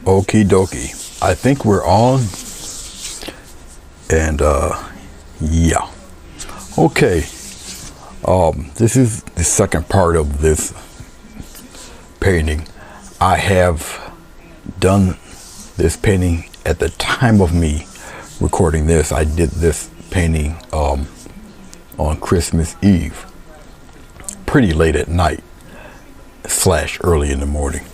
Okie dokie. I think we're on. And yeah. Okay. This is the second part of this painting. I have done this painting at the time of me recording this. I did this painting on Christmas Eve, pretty late at night / early in the morning.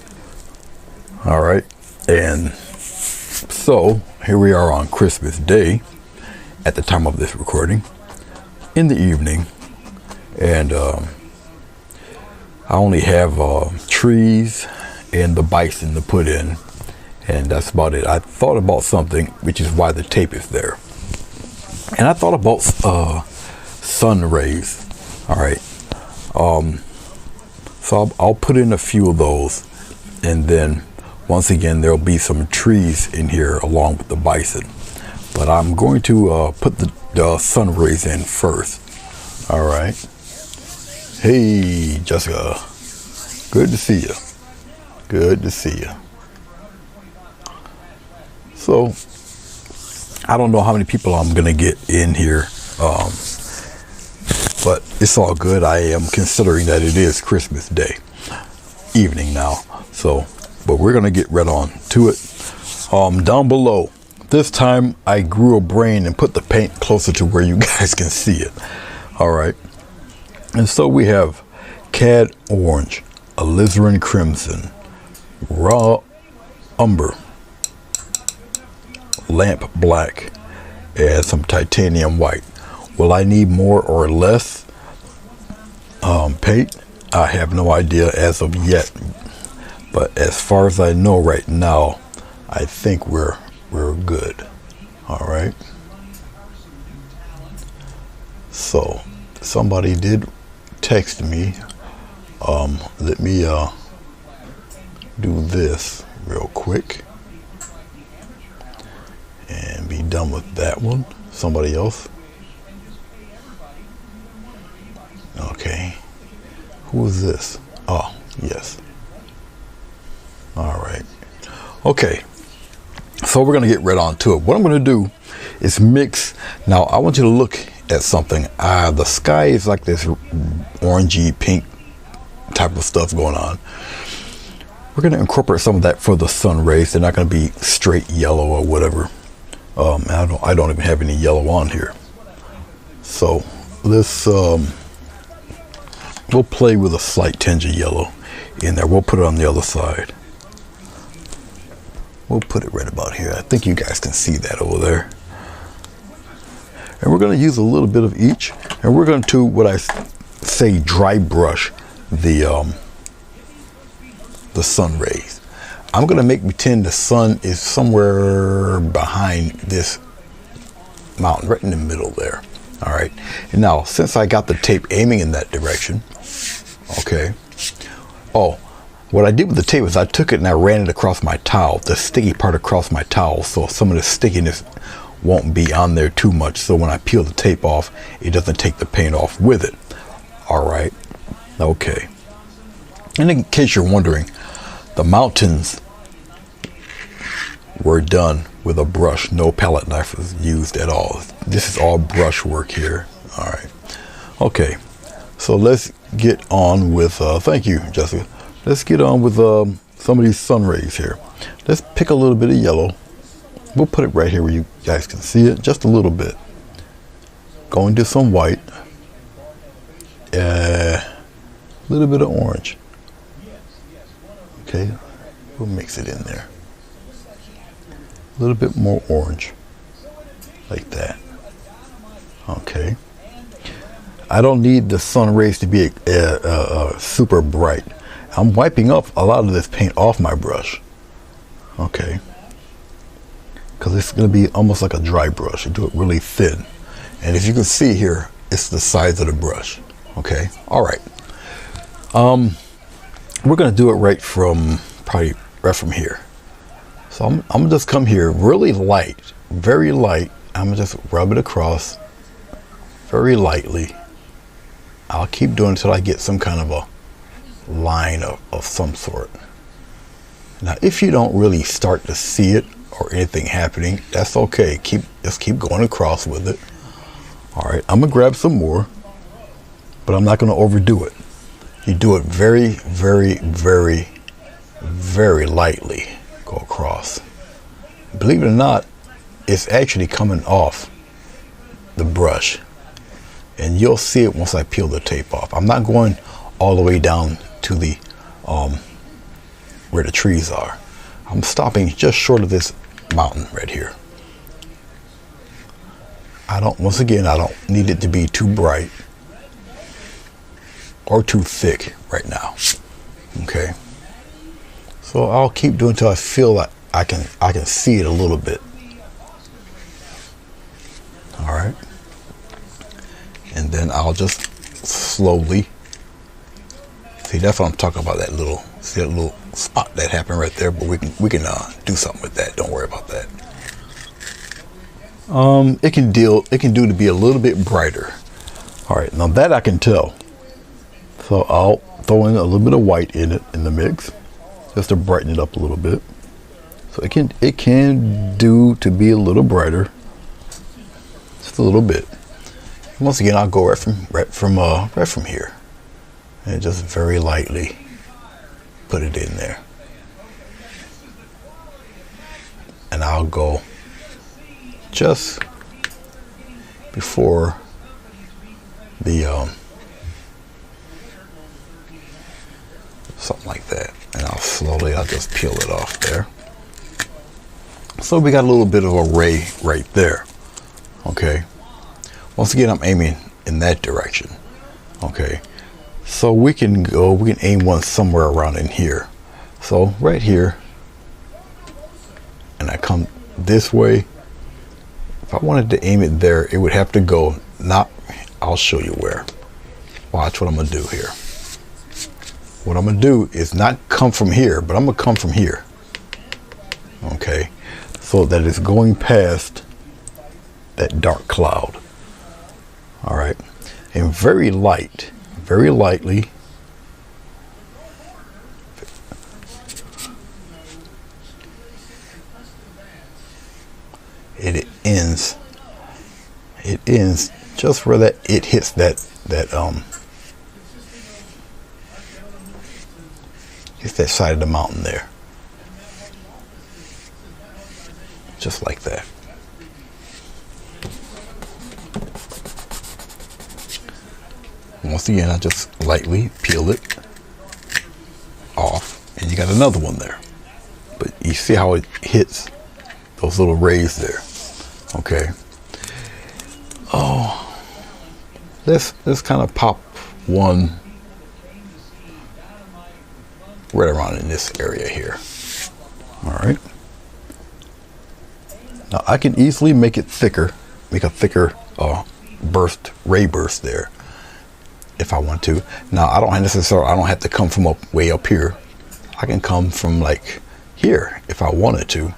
All right, and so here we are on Christmas Day at the time of this recording in the evening, and I only have trees and the bison to put in, and that's about it. I thought about something, which is why the tape is there, and I thought about sun rays. All right, so I'll put in a few of those, and then once again there'll be some trees in here along with the bison, but I'm going to put the sun rays in first. All right. Hey, Jessica, good to see you. Good to see you. So I don't know how many people I'm gonna get in here, but it's all good. I am considering that it is Christmas Day evening now, so but we're gonna get right on to it. Down below, this time I grew a brain and put the paint closer to where you guys can see it. All right, and so we have cad orange, alizarin crimson, raw umber, lamp black, and some titanium white. Will I need more or less paint? I have no idea as of yet, but as far as I know right now, I think we're good. All right, so somebody did text me. Let me do this real quick and be done with that one. Somebody else. Okay, who is this? Oh, yes. All right. Okay, so we're gonna get right on to it. What I'm gonna do is mix. Now I want you to look at something. The sky is like this orangey pink type of stuff going on. We're going to incorporate some of that for the sun rays. They're not going to be straight yellow or whatever. I don't even have any yellow on here. So let's we'll play with a slight tinge of yellow in there. We'll put it on the other side. We'll put it right about here. I think you guys can see that over there. And we're going to use a little bit of each, and we're going to, what I say, dry brush the sun rays. I'm going to make pretend the sun is somewhere behind this mountain, right in the middle there. All right. And now, since I got the tape aiming in that direction, okay. Oh, what I did with the tape is I took it and I ran it across my towel, the sticky part across my towel, so some of the stickiness won't be on there too much. So when I peel the tape off, it doesn't take the paint off with it. All right. Okay. And in case you're wondering, the mountains were done with a brush. No palette knife was used at all. This is all brush work here. All right. Okay. So let's get on with, thank you, Jessica. Let's get on with some of these sun rays here. Let's pick a little bit of yellow. We'll put it right here where you guys can see it, just a little bit. Going to some white. A little bit of orange. Okay, we'll mix it in there. A little bit more orange, like that. Okay. I don't need the sun rays to be super bright. I'm wiping up a lot of this paint off my brush. Okay. Because it's going to be almost like a dry brush. You do it really thin. And if you can see here, it's the size of the brush. Okay. All right. We're going to do it probably right from here. So I'm going to just come here really light, very light. I'm going to just rub it across very lightly. I'll keep doing it until I get some kind of a line of some sort. Now, if you don't really start to see it or anything happening, that's okay. Just keep going across with it. All right, I'm gonna grab some more, but I'm not gonna overdo it. You do it very, very, very, very lightly. Go across. Believe it or not, it's actually coming off the brush, and you'll see it once I peel the tape off. I'm not going all the way down to the where the trees are. I'm stopping just short of this mountain right here. Once again, I don't need it to be too bright or too thick right now. Okay. So I'll keep doing until I feel like I can see it a little bit. All right. And then I'll just slowly, see, that's what I'm talking about, that little spot that happened right there, but we can do something with that. Don't worry about that. It can do to be a little bit brighter. All right, now that I can tell. So I'll throw in a little bit of white in the mix, just to brighten it up a little bit. So it can do to be a little brighter, just a little bit. Once again, I'll go right from here, and just very lightly put it in there, and I'll go just before the something like that, and I'll just peel it off there. So we got a little bit of a ray right there. Okay. Once again, I'm aiming in that direction. Okay. So we can aim one somewhere around in here. So right here, and I come this way. If I wanted to aim it there, it would have to go, I'll show you where. Watch what I'm gonna do here. What I'm gonna do is not come from here, but I'm gonna come from here. Okay, so that it's going past that dark cloud. All right, and very lightly. It ends just where it hits that side of the mountain there. Just like that. Once again, I just lightly peel it off, and you got another one there. But you see how it hits those little rays there. Okay. Oh, let's kind of pop one right around in this area here. All right. Now I can easily make it thicker, make a thicker ray burst there if I want to. Now I don't have to come from way up here. I can come from like here if I wanted to.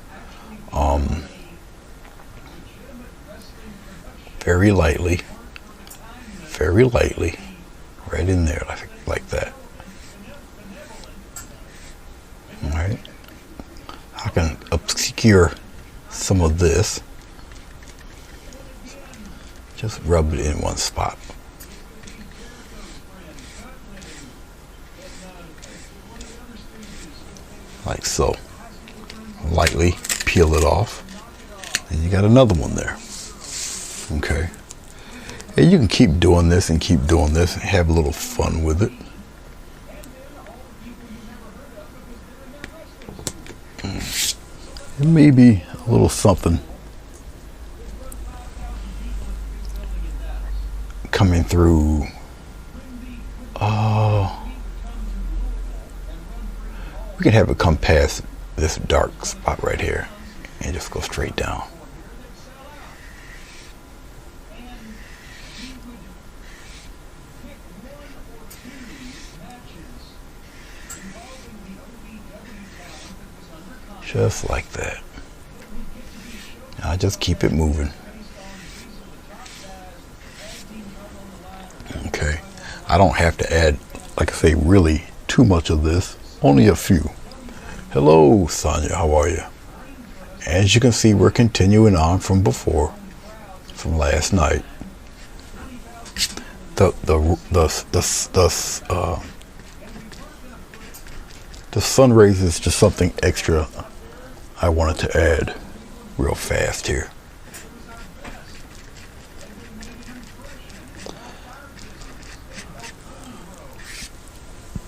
Very lightly, right in there, like that. All right. I can obscure some of this. Just rub it in one spot. Like so. Lightly peel it off. And you got another one there. Okay. And you can keep doing this and have a little fun with it. It may be a little something coming through. We can have it come past this dark spot right here and just go straight down. Just like that. I just keep it moving. Okay. I don't have to add, like I say, really too much of this. Only a few. Hello, Sonia, how are you? As you can see, we're continuing on from before, from last night. The sun rays is just something extra I wanted to add real fast here.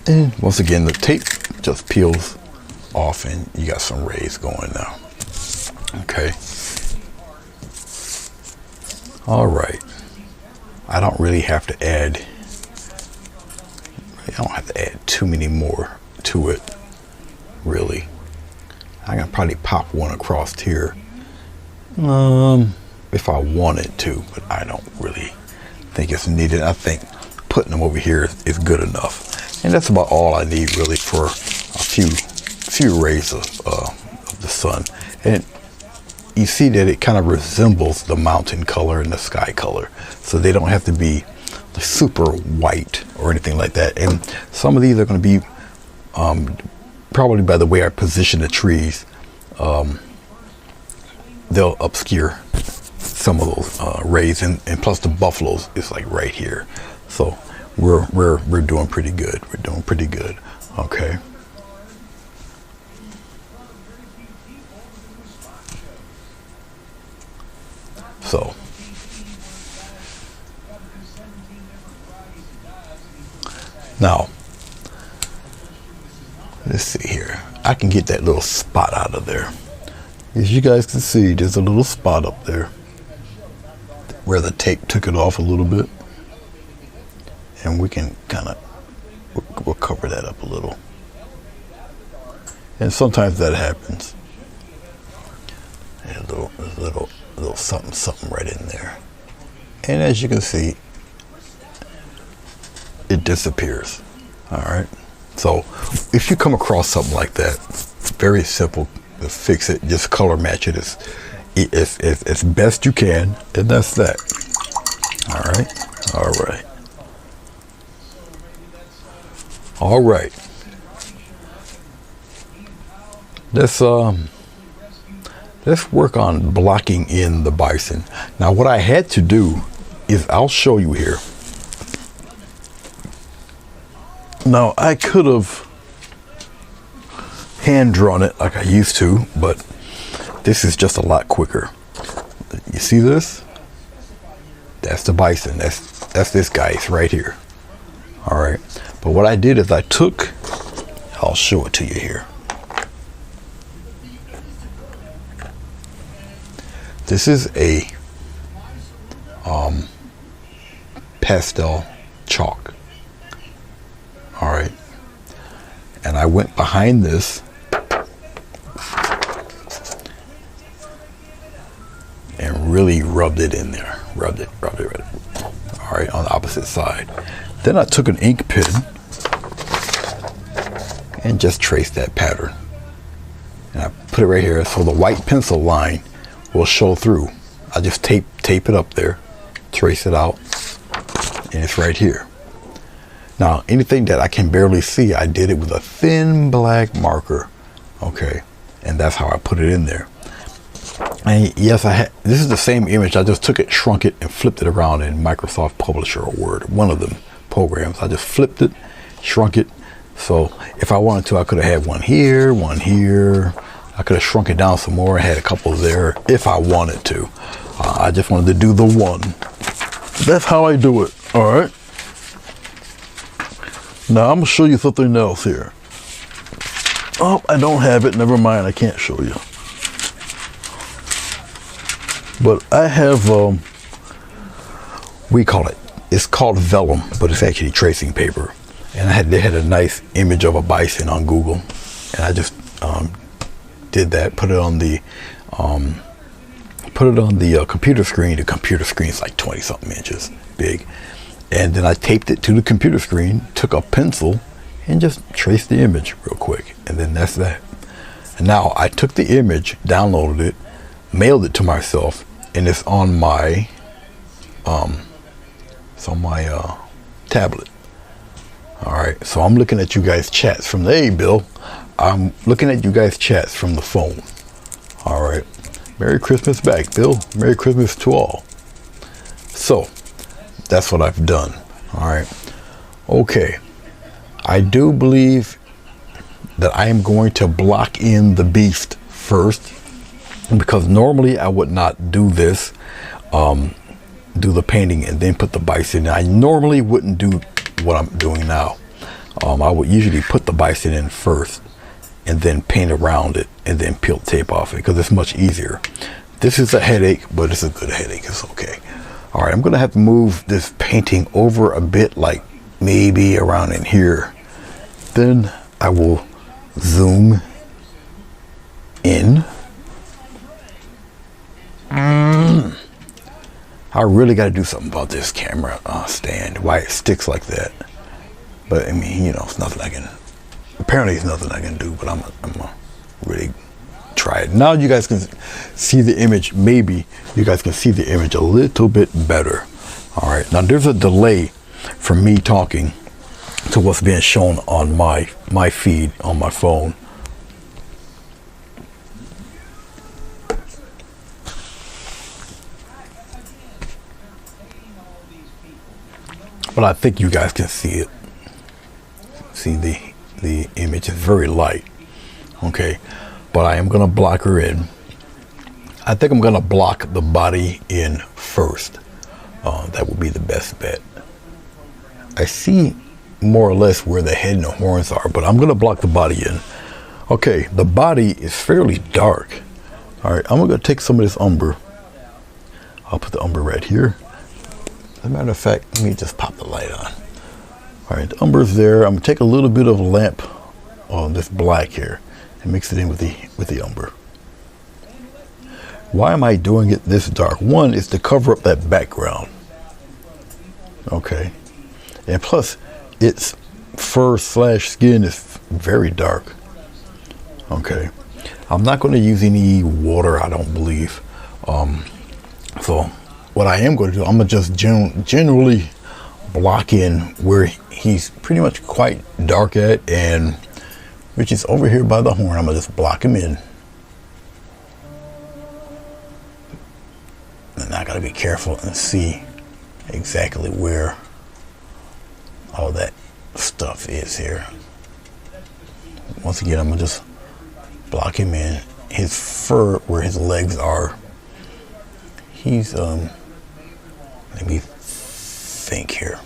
And once again, the tape just peels off and you got some rays going now. Okay. All right. I don't really have to add, I don't have to add too many more to it, really. I can probably pop one across here if I wanted to, but I don't really think it's needed. I think putting them over here is good enough. And that's about all I need really for a few rays of the sun. And you see that it kind of resembles the mountain color and the sky color. So they don't have to be super white or anything like that. And some of these are going to be, probably by the way I position the trees, they'll obscure some of those rays. And plus the buffaloes is like right here. So we're doing pretty good. We're doing pretty good. Okay. So now let's see here. I can get that little spot out of there. As you guys can see, there's a little spot up there where the tape took it off a little bit. And we can kind of, we'll cover that up a little. And sometimes that happens. And a little something right in there. And as you can see, it disappears. All right. So if you come across something like that, very simple to fix it. Just color match it as best you can, and that's that. All right. All right. All right. Let's work on blocking in the bison. Now what I had to do is, I'll show you here. Now I could have hand drawn it like I used to, but this is just a lot quicker. You see this? That's the bison. That's this guy. It's right here. All right. But what I did is I'll show it to you here. This is a pastel chalk. All right. And I went behind this and really rubbed it in there. Rubbed it. All right, on the opposite side. Then I took an ink pen and just traced that pattern. And I put it right here so the white pencil line will show through. I just tape it up there, trace it out, and it's right here. Now, anything that I can barely see, I did it with a thin black marker. Okay, and that's how I put it in there. And yes, this is the same image. I just took it, shrunk it, and flipped it around in Microsoft Publisher or Word, one of them programs. I just flipped it, shrunk it. So if I wanted to, I could have had one here, one here. I could have shrunk it down some more and had a couple there if I wanted to. I just wanted to do the one. That's how I do it. All right. Now I'm gonna show you something else here. Oh, I don't have it. Never mind. I can't show you. But I have, we call it, it's called vellum, but it's actually tracing paper. And they had a nice image of a bison on Google, and I just did that. Put it on the computer screen. The computer screen is like 20-something inches big, and then I taped it to the computer screen. Took a pencil and just traced the image real quick, and then that's that. And now I took the image, downloaded it, mailed it to myself, and it's on my tablet. All right, so I'm looking at you guys' chats from the, hey Bill, I'm looking at you guys' chats from the phone. All right. Merry Christmas back, Bill. Merry Christmas to all. So that's what I've done. All right. Okay. I do believe that I am going to block in the beast first, because normally I would not do this, do the painting and then put the bison in. I normally wouldn't do what I'm doing now. I would usually put the bison in first and then paint around it and then peel tape off it, because it's much easier. This is a headache, but it's a good headache. It's okay. All right, I'm gonna have to move this painting over a bit, like maybe around in here. Then I will zoom in. I really got to do something about this camera stand, why it sticks like that. But I mean, you know, it's nothing I can, apparently it's nothing I can do, but I'm gonna really try it. Now you guys can see the image. Maybe you guys can see the image a little bit better. All right, now there's a delay from me talking to what's being shown on my feed on my phone. But I think you guys can see it. See the image is very light. Okay, but I am gonna block her in. I think I'm gonna block the body in first. That would be the best bet. I see more or less where the head and the horns are, but I'm gonna block the body in. Okay, the body is fairly dark. All right, I'm gonna take some of this umber. I'll put the umber right here. As a matter of fact, let me just pop the light on. All right, the umber's there. I'm gonna take a little bit of lamp on this black here and mix it in with the umber. Why am I doing it this dark? One is to cover up that background. Okay, and plus its fur / skin is very dark. Okay, I'm not going to use any water, I don't believe. So what I am going to do, I'm going to just generally block in where he's pretty much quite dark at, and which is over here by the horn. I'm going to just block him in. And I got to be careful and see exactly where all that stuff is here. Once again, I'm going to just block him in. His fur, where his legs are, he's, let me think here.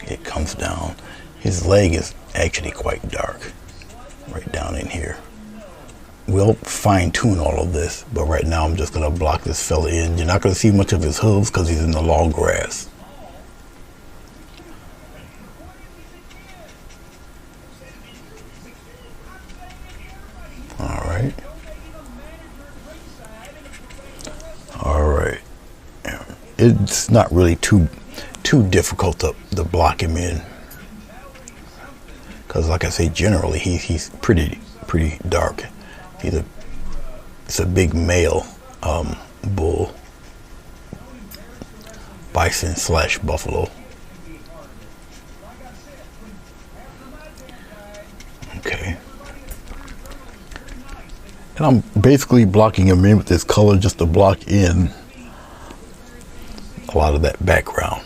It comes down. His leg is actually quite dark, right down in here. We'll fine tune all of this, but right now I'm just gonna block this fella in. You're not gonna see much of his hooves because he's in the long grass. All right. All right. It's not really too difficult to block him in, because like I say, generally he's pretty dark. It's a big male bull, bison / buffalo. Okay, and I'm basically blocking him in with this color just to block in a lot of that background.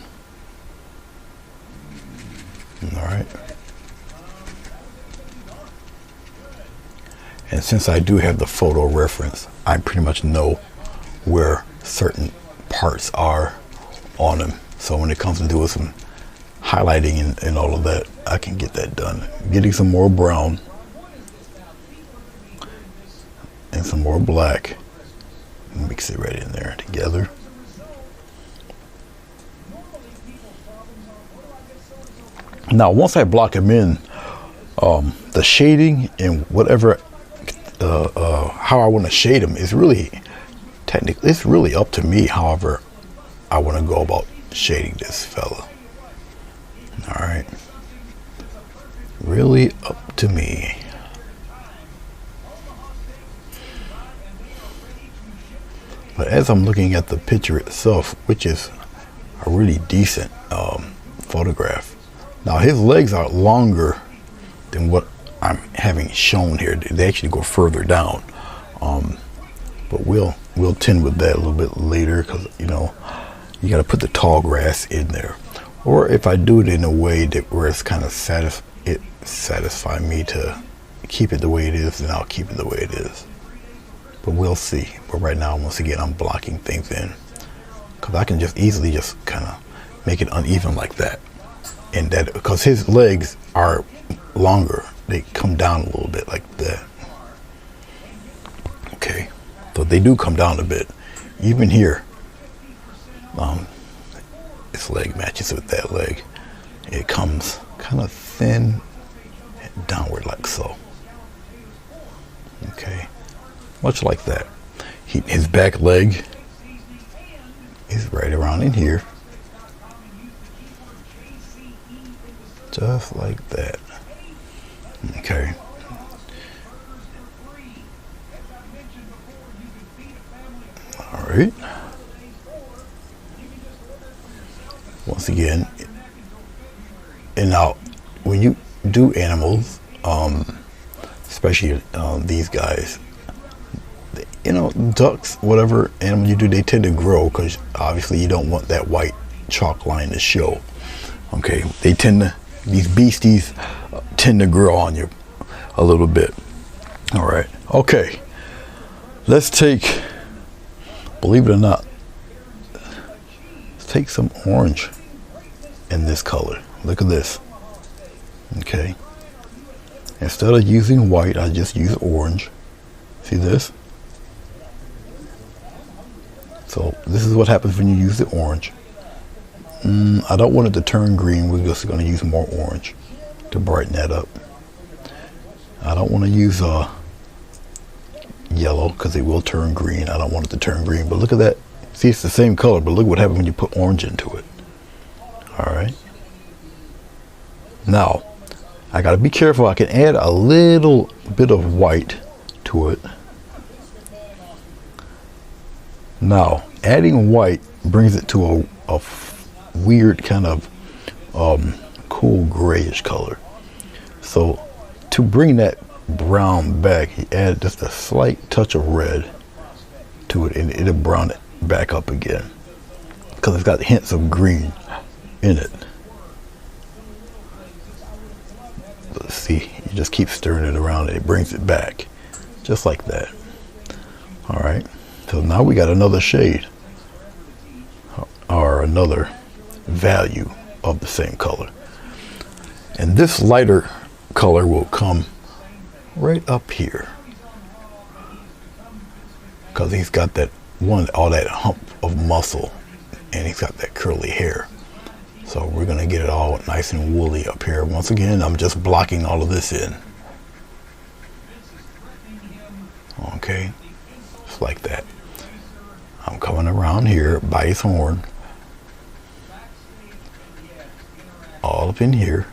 All right. And since I do have the photo reference, I pretty much know where certain parts are on him. So when it comes to doing some highlighting and all of that, I can get that done. Getting some more brown and some more black. Mix it right in there together. Now, once I block him in, the shading and whatever, how I want to shade him is really, technically, it's really up to me. However, I want to go about shading this fella. All right, really up to me. But as I'm looking at the picture itself, which is a really decent photograph. Now his legs are longer than what I'm having shown here. They actually go further down. But we'll tend with that a little bit later, because you know, you got to put the tall grass in there. Or if I do it in a way that where it's kind of satisfy me to keep it the way it is, then I'll keep it the way it is. But we'll see. But right now, once again, I'm blocking things in, because I can just easily just kind of make it uneven like that. And that, because his legs are longer, they come down a little bit like that. Okay, so they do come down a bit. Even here, this leg matches with that leg. It comes kind of thin and downward like so. Okay, much like that. His back leg is right around in here, just like that. Okay. All right. Once again, and now when you do animals, especially these guys, you know, ducks, whatever animal you do, they tend to grow, because obviously you don't want that white chalk line to show. Okay, they tend to, these beasties tend to grow on you a little bit. All right, okay, let's take, believe it or not, let's take some orange in this color. Look at this. Okay, instead of using white, I just use orange. See this? So this is what happens when you use the orange. I don't want it to turn green. We're just going to use more orange to brighten that up. I don't want to use yellow, because it will turn green. I don't want it to turn green. But look at that. See, it's the same color, but look what happens when you put orange into it. All right. Now, I got to be careful. I can add a little bit of white to it. Now, adding white brings it to a weird kind of cool grayish color. So to bring that brown back, you add just a slight touch of red to it, and it'll brown it back up again, because it's got hints of green in it. Let's see, you just keep stirring it around and it brings it back just like that. All right, so now we got another shade or another value of the same color, and this lighter color will come right up here, because he's got that all that hump of muscle, and he's got that curly hair. So we're gonna get it all nice and woolly up here. Once again, I'm just blocking all of this in. Okay, just like that. I'm coming around here by his horn, all up in here.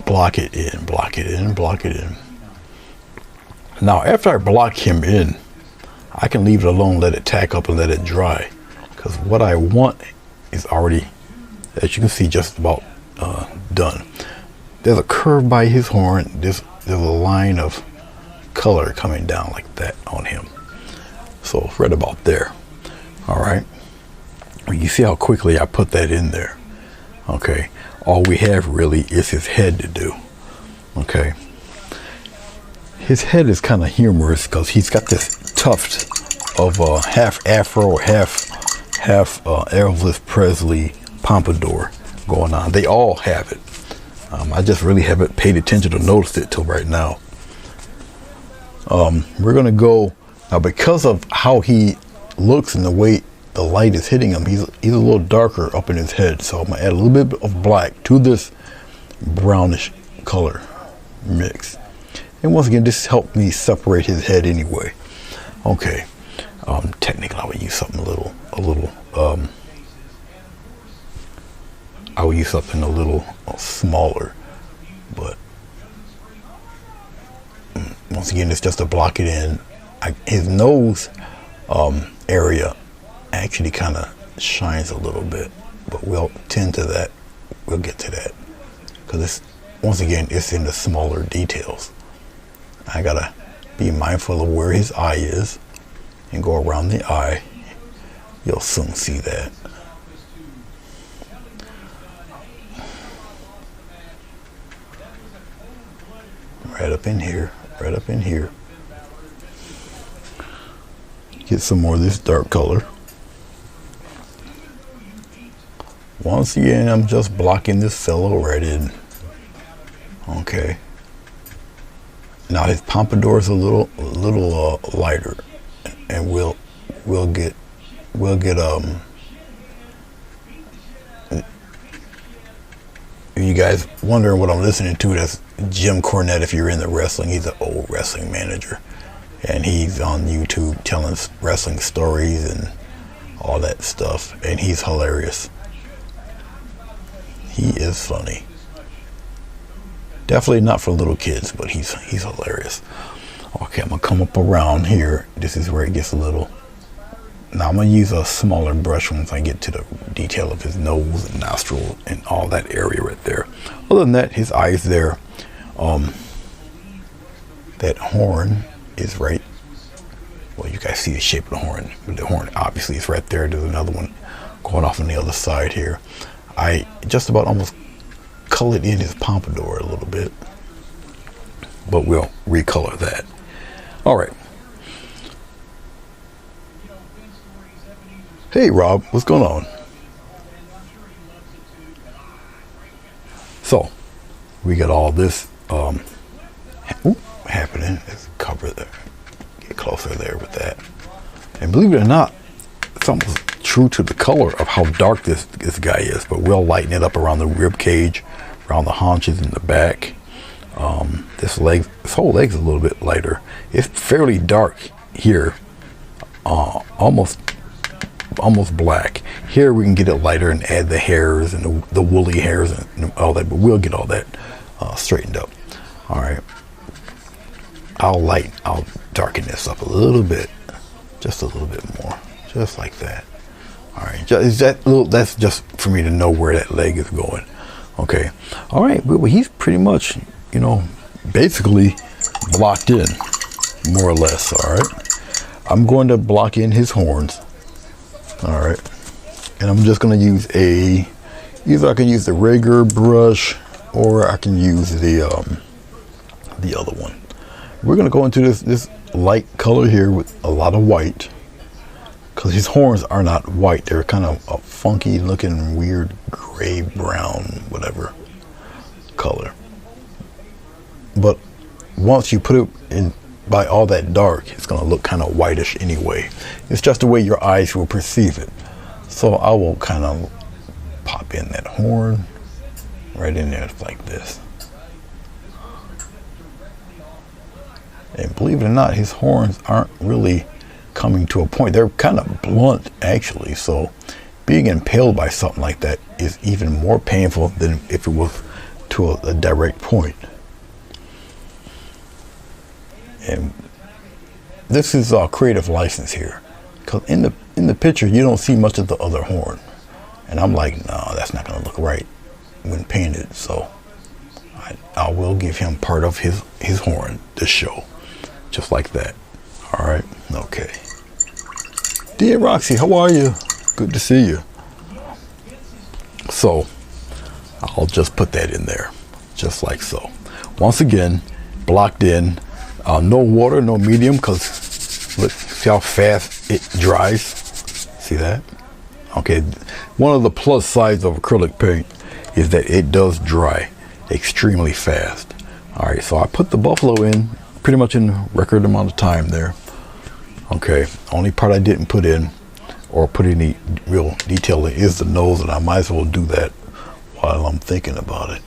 Block it in, block it in, block it in. Now, after I block him in, I can leave it alone, let it tack up and let it dry, because what I want is already, as you can see, just about done. There's a curve by his horn. There's a line of color coming down like that on him. So right about there. All right. You see how quickly I put that in there. Okay. All we have really is his head to do. Okay. His head is kind of humorous, because he's got this tuft of half afro, half Elvis Presley pompadour going on. They all have it. I just really haven't paid attention to notice it till right now. We're gonna go now, because of how he looks and the way the light is hitting him. He's a little darker up in his head, so I'm gonna add a little bit of black to this brownish color mix. And once again, this helped me separate his head anyway. Okay. Technically, I would use something a little smaller, but once again, it's just to block it in. His nose area actually kind of shines a little bit, but we'll tend to that. We'll get to that because it's, once again, it's in the smaller details. I gotta be mindful of where his eye is and go around the eye. You'll soon see that. Right up in here, right up in here. Get some more of this dark color. Once again, I'm just blocking this fellow right in. Okay. Now his pompadour is a little lighter, and we'll get you guys wondering what I'm listening to, that's Jim Cornette. If you're in the wrestling, he's an old wrestling manager, and he's on YouTube telling wrestling stories and all that stuff, and he's hilarious. He is funny. Definitely not for little kids, but he's hilarious. Okay, I'm gonna come up around here. This is where it gets a little. Now I'm gonna use a smaller brush once I get to the detail of his nose and nostril and all that area right there. Other than that, his eyes there. That horn is right. Well, you guys see the shape of the horn. The horn obviously is right there. There's another one going off on the other side here. I just about almost colored in his pompadour a little bit, but we'll recolor that. All right. Hey Rob, what's going on? So we got all this happening. Let's cover there. Get closer there with that. And believe it or not, it's almost true to the color of how dark this guy is, but we'll lighten it up around the rib cage, around the haunches in the back. This whole leg's a little bit lighter. It's fairly dark here, almost black. Here we can get it lighter and add the hairs and the woolly hairs and all that, but we'll get all that straightened up. All right, I'll darken this up a little bit, just a little bit more, just like that. All right, that's just for me to know where that leg is going. Okay, all right, well, he's pretty much, basically blocked in, more or less. All right, I'm going to block in his horns. All right, and I'm just going to use either I can use the regular brush or I can use the other one. We're going to go into this light color here with a lot of white, because his horns are not white. They're kind of a funky looking, weird gray, brown, whatever color. But once you put it in by all that dark, it's going to look kind of whitish anyway. It's just the way your eyes will perceive it. So I will kind of pop in that horn right in there like this. And believe it or not, his horns aren't really coming to a point. They're kind of blunt, actually. So being impaled by something like that is even more painful than if it was to a direct point. And this is a creative license here, because in the picture you don't see much of the other horn, and I'm like, no, that's not going to look right when painted. So I will give him part of his horn to show, just like that. All right, okay. Dear Roxy, how are you? Good to see you. So I'll just put that in there, just like so. Once again, blocked in. No water, no medium, because look, see how fast it dries? See that? Okay, one of the plus sides of acrylic paint is that it does dry extremely fast. All right, so I put the buffalo in pretty much in a record amount of time there. Okay, only part I didn't put in or put any real detail in is the nose, and I might as well do that while I'm thinking about it.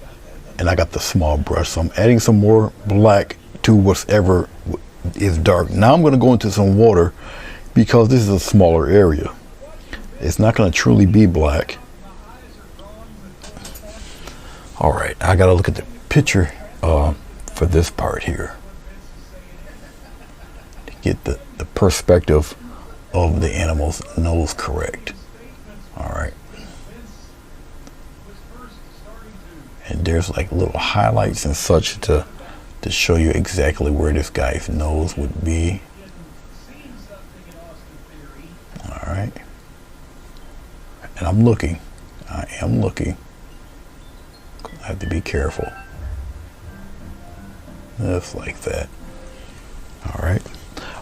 And I got the small brush, so I'm adding some more black to whatever is dark. Now I'm going to go into some water because this is a smaller area. It's not going to truly be black. All right, I got to look at the picture for this part here to get the perspective of the animal's nose correct. All right. And there's like little highlights and such to show you exactly where this guy's nose would be. All right. And I'm looking. I am looking. I have to be careful. Just like that. All right.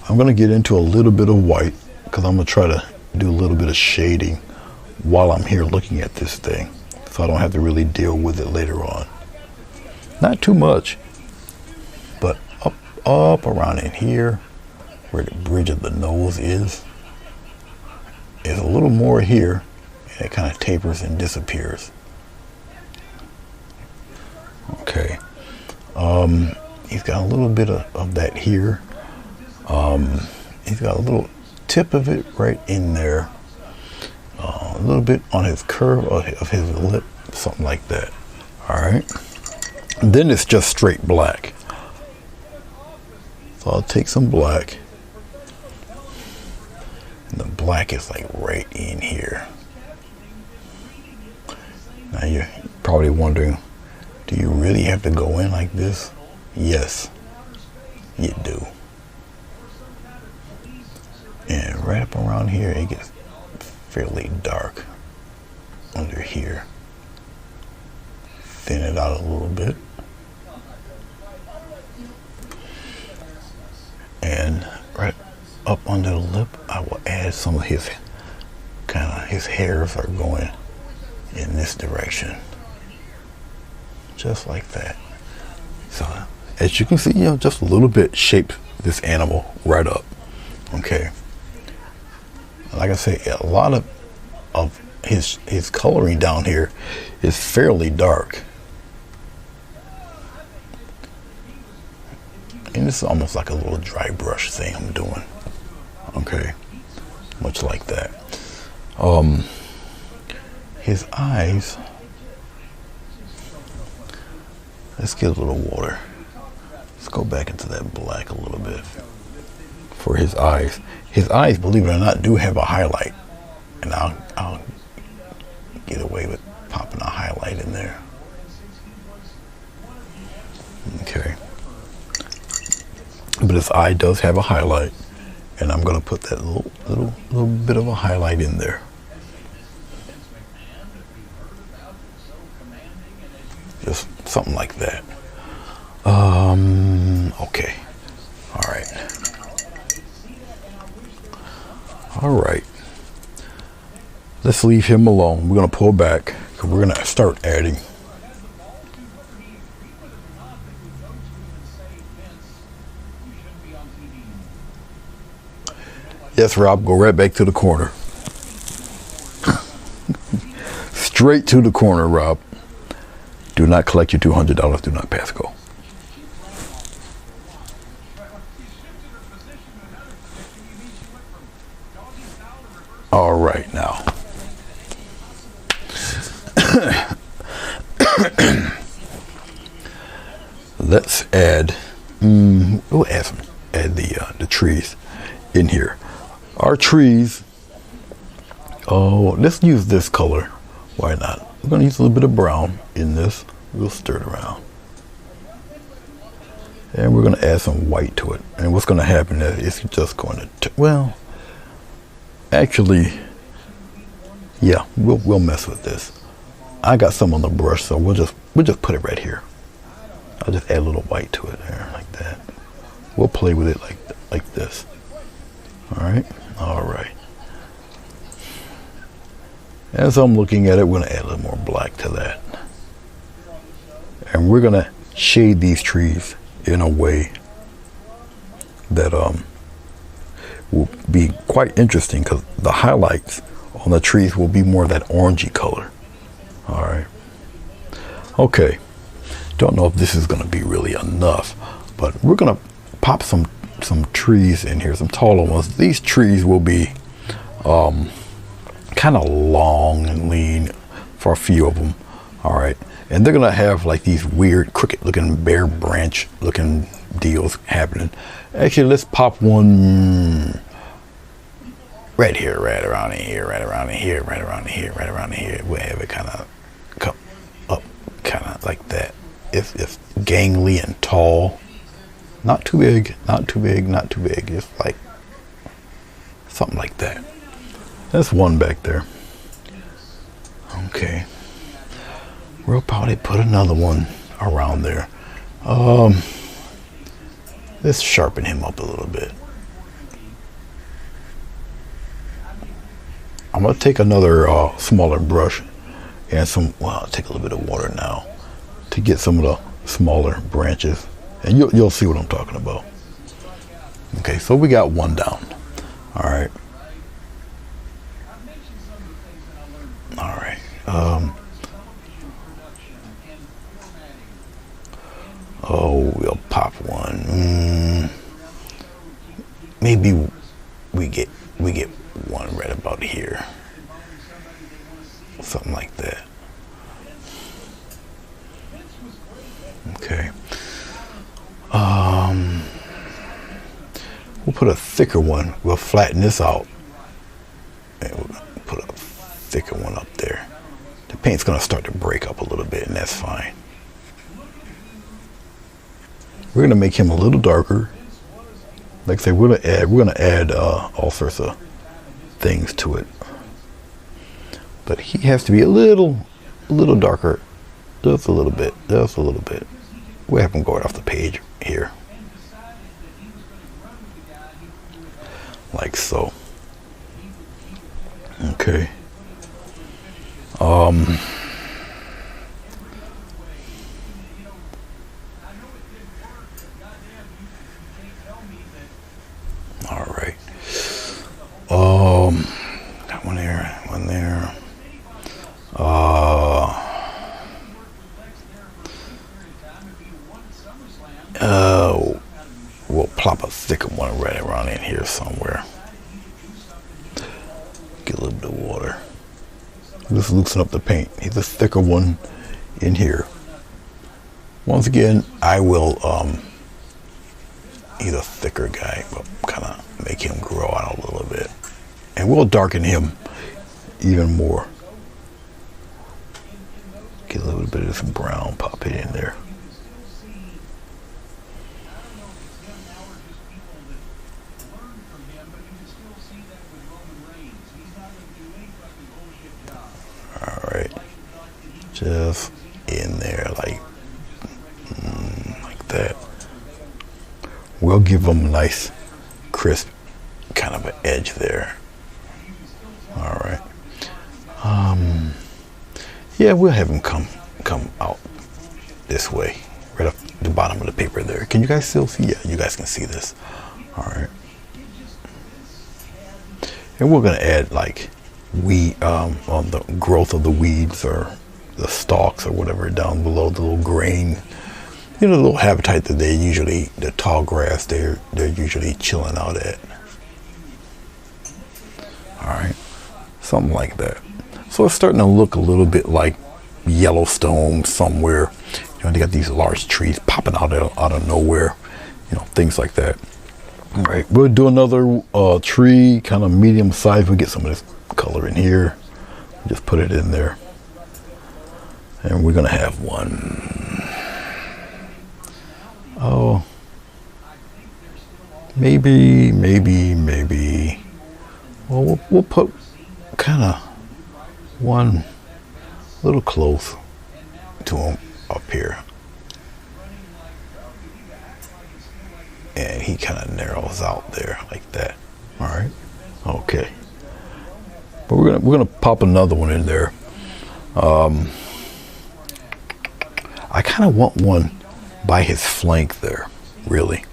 I'm going to get into a little bit of white because I'm going to try to do a little bit of shading while I'm here looking at this thing, so I don't have to really deal with it later on. Not too much, but up around in here where the bridge of the nose is a little more here, and it kind of tapers and disappears. Okay. He's got a little bit of that here. He's got a little tip of it right in there. A little bit on his curve of his lip, something like that. All right. And then it's just straight black. So I'll take some black. And the black is like right in here. Now you're probably wondering, do you really have to go in like this? Yes, you do. And right up around here, it gets fairly dark under here. Thin it out a little bit. And right up under the lip, I will add some of his hairs are going in this direction. Just like that. So as you can see, just a little bit shaped this animal right up. Okay. Like I say, a lot of his coloring down here is fairly dark. And this is almost like a little dry brush thing I'm doing. Okay. Much like that. His eyes. Let's get a little water. Let's go back into that black a little bit. For his eyes. His eyes, believe it or not, do have a highlight. And I'll get away with popping a highlight in there. Okay. But his eye does have a highlight. And I'm going to put that little bit of a highlight in there. Just something like that. Okay. All right. Let's leave him alone. We're going to pull back because we're going to start adding. Yes, Rob, go right back to the corner. Straight to the corner, Rob. Do not collect your $200. Do not pass go. All right, now. Let's add. We'll add the trees in here. Our trees. Oh, let's use this color. Why not? We're going to use a little bit of brown in this. We'll stir it around. And we're going to add some white to it. And what's going to happen is it's just going to, well, actually, yeah, we'll mess with this. I got some on the brush, so we'll just put it right here. I'll just add a little white to it there, like that. We'll play with it like this. All right. As I'm looking at it, we're going to add a little more black to that. And we're going to shade these trees in a way that will be quite interesting because the highlights on the trees will be more of that orangey color. All right. Okay. Don't know if this is going to be really enough, but we're going to pop some trees in here, some taller ones. These trees will be kind of long and lean for a few of them. All right. And they're going to have like these weird crooked looking bare branch looking deals happening. Actually, let's pop one right here, right around in here, right around in here, right around in here, right around in here. We'll have it kind of come up, kind of like that. It's gangly and tall. Not too big, not too big, not too big. Just like something like that. That's one back there. Okay. We'll probably put another one around there. Let's sharpen him up a little bit. I'm gonna take another smaller brush and some, well, I'll take a little bit of water now to get some of the smaller branches, and you'll see what I'm talking about. Okay, so we got one down. All right. All right. Oh, we'll pop one. Maybe we get one right about here. Something like that. Okay. We'll put a thicker one. We'll flatten this out. And we'll put a thicker one up there. The paint's gonna start to break up a little bit, and that's fine. We're gonna make him a little darker. Like I say, we're gonna add all sorts of things to it. But he has to be a little darker, just a little bit, just a little bit. We'll have him go right off the page here, like so. Okay. All right. Got one there, one there. We'll plop a thicker one right around in here somewhere. Get a little bit of water. Just loosen up the paint. He's a thicker one in here. Once again, I will, he's a thicker guy, but kind of make him grow out a little bit. And we'll darken him even more. Get a little bit of this brown, pop it in there. All right, just in there like that. We'll give them a nice, crisp kind of an edge there. All right. Yeah, we'll have him come out this way, right up the bottom of the paper there. Can you guys still see? Yeah, you guys can see this. All right. And we're gonna add like weed on the growth of the weeds or the stalks or whatever down below, the little grain, you know, the little habitat that they usually, the tall grass they're usually chilling out at. All right, something like that. So it's starting to look a little bit like Yellowstone somewhere. You know, they got these large trees popping out of nowhere, you know, things like that. All right, we'll do another tree, kind of medium size. We'll get some of this color in here. Just put it in there. And we're gonna have one. Oh, maybe. Well, we'll put kind of one little close to him up here. And he kind of narrows out there like that. All right. Okay. But we're gonna pop another one in there. I kind of want one by his flank there, really.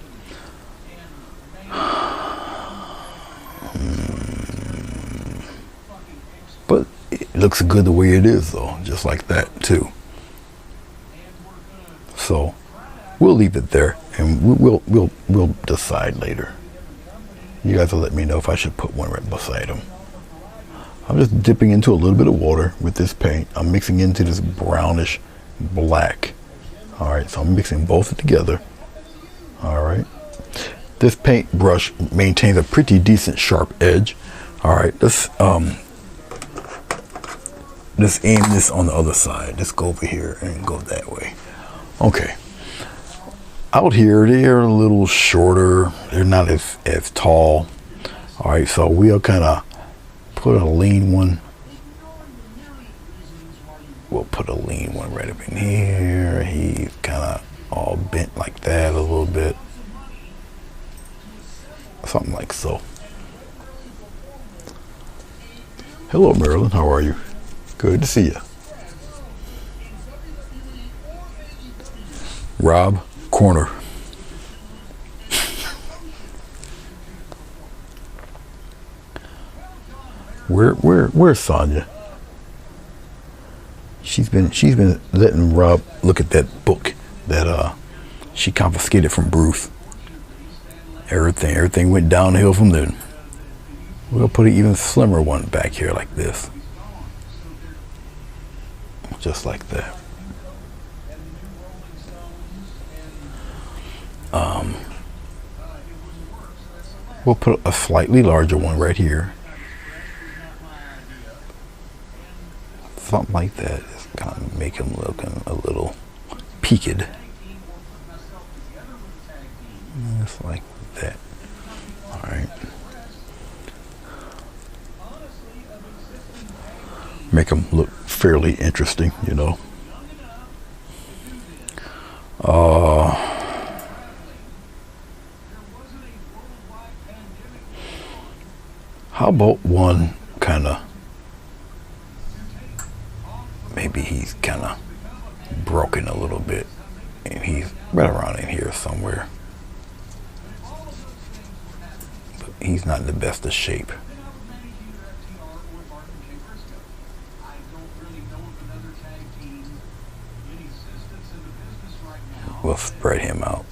But it looks good the way it is, though, just like that too. So we'll leave it there, and we'll decide later. You guys will let me know if I should put one right beside him. I'm just dipping into a little bit of water with this paint. I'm mixing into this brownish black. All right, so I'm mixing both together. All right. This paint brush maintains a pretty decent sharp edge, All right, let's aim this on the other side. Let's go over here and go that way. Okay. Out here, they're a little shorter. They're not as tall. All right, so we'll kind of put a lean one. We'll put a lean one right up in here. He's kind of all bent like that a little bit. Something like so. Hello, Marilyn. How are you? Good to see you. Rob, corner. Where's Sonia? She's been letting Rob look at that book that she confiscated from Bruce. Everything went downhill from then. We'll put an even slimmer one back here like this. Just like that. We'll put a slightly larger one right here. Something like that. Just kind of make him looking a little peaked. Just like that. Alright. Make him look fairly interesting, you know. How about one kind of, maybe he's kind of broken a little bit and he's right around in here somewhere, but he's not in the best of shape. We'll spread him out,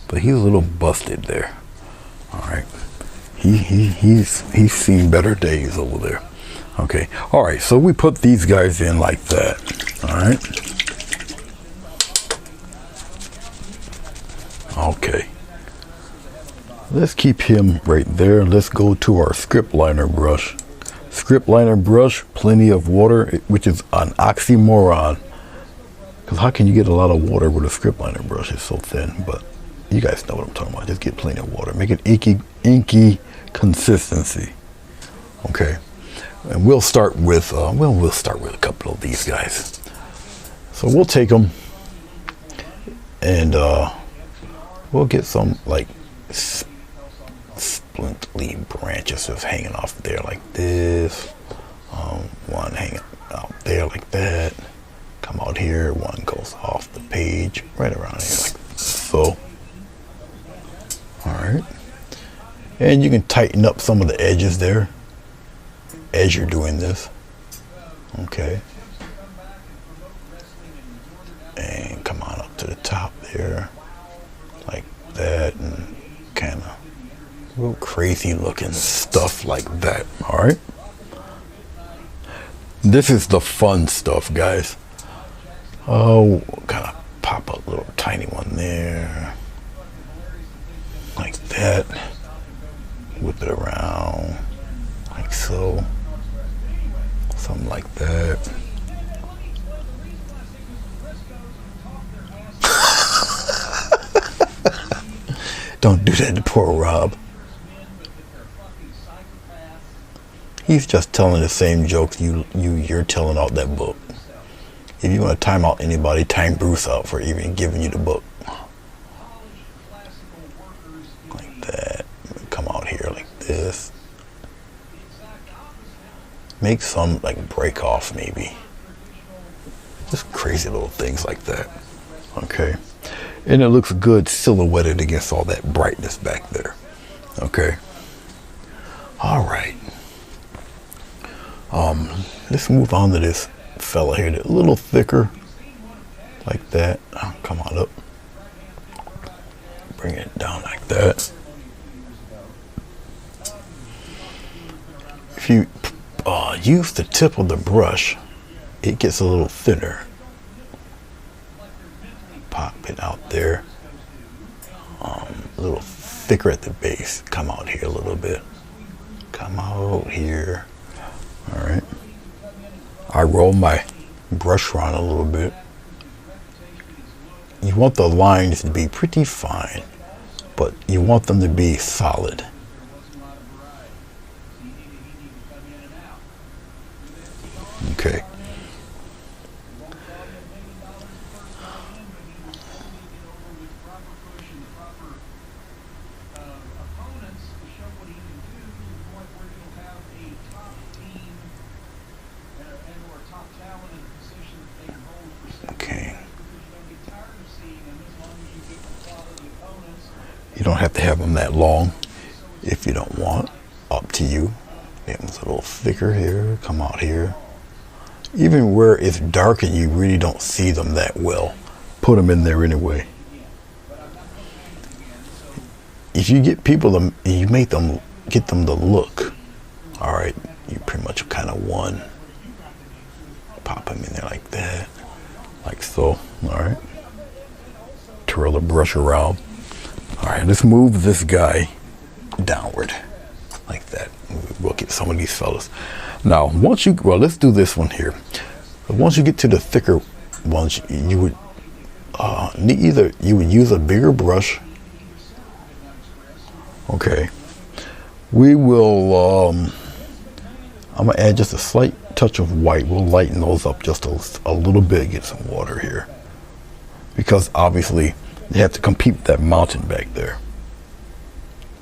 but he's a little busted there. All right. He's seen better days over there. Okay. All right. So we put these guys in like that. All right. Okay. Let's keep him right there. Let's go to our script liner brush. Script liner brush, plenty of water, which is an oxymoron. Because how can you get a lot of water with a script liner brush? It's so thin, but you guys know what I'm talking about. Just get plenty of water. Make it inky consistency. Okay, and we'll start with we'll start with a couple of these guys. So we'll take them and we'll get some like splintly branches just hanging off there like this. One hanging out there like that. Come out here. One goes off the page right around here like so. All right. And you can tighten up some of the edges there as you're doing this. Okay. And come on up to the top there like that, and kind of real crazy looking stuff like that. All right. This is the fun stuff, guys. Oh, kind of pop a little tiny one there like that. Whip it around like so. Something like that. Don't do that to poor Rob. He's just telling the same jokes you're telling out that book. If you want to time out anybody, time Bruce out for even giving you the book. Like that. Come out here like this. Make some like break off maybe. Just crazy little things like that. Okay. And it looks good silhouetted against all that brightness back there. Okay. All right. Let's move on to this fella here. A little thicker. Like that. Come on up. Bring it down like that. If you use the tip of the brush, it gets a little thinner. Pop it out there. A little thicker at the base. Come out here a little bit. here. All right. I roll my brush around a little bit. You want the lines to be pretty fine, but you want them to be solid. Okay. Okay. You don't have to have them that long if you don't want. Up to you. It's a little thicker here. Come out here. Even where it's dark and you really don't see them that well, put them in there anyway. If you get people to, you make them, get them to look, all right, you pretty much kind of won. Pop them in there like that, like so, all right. Twirl the brush around. All right, let's move this guy downward, like that. We'll get some of these fellas. Now, once you, well, let's do this one here. Once you get to the thicker ones, you would you would use a bigger brush. Okay. We will, I'm gonna add just a slight touch of white. We'll lighten those up just a little bit, get some water here. Because obviously, you have to compete with that mountain back there.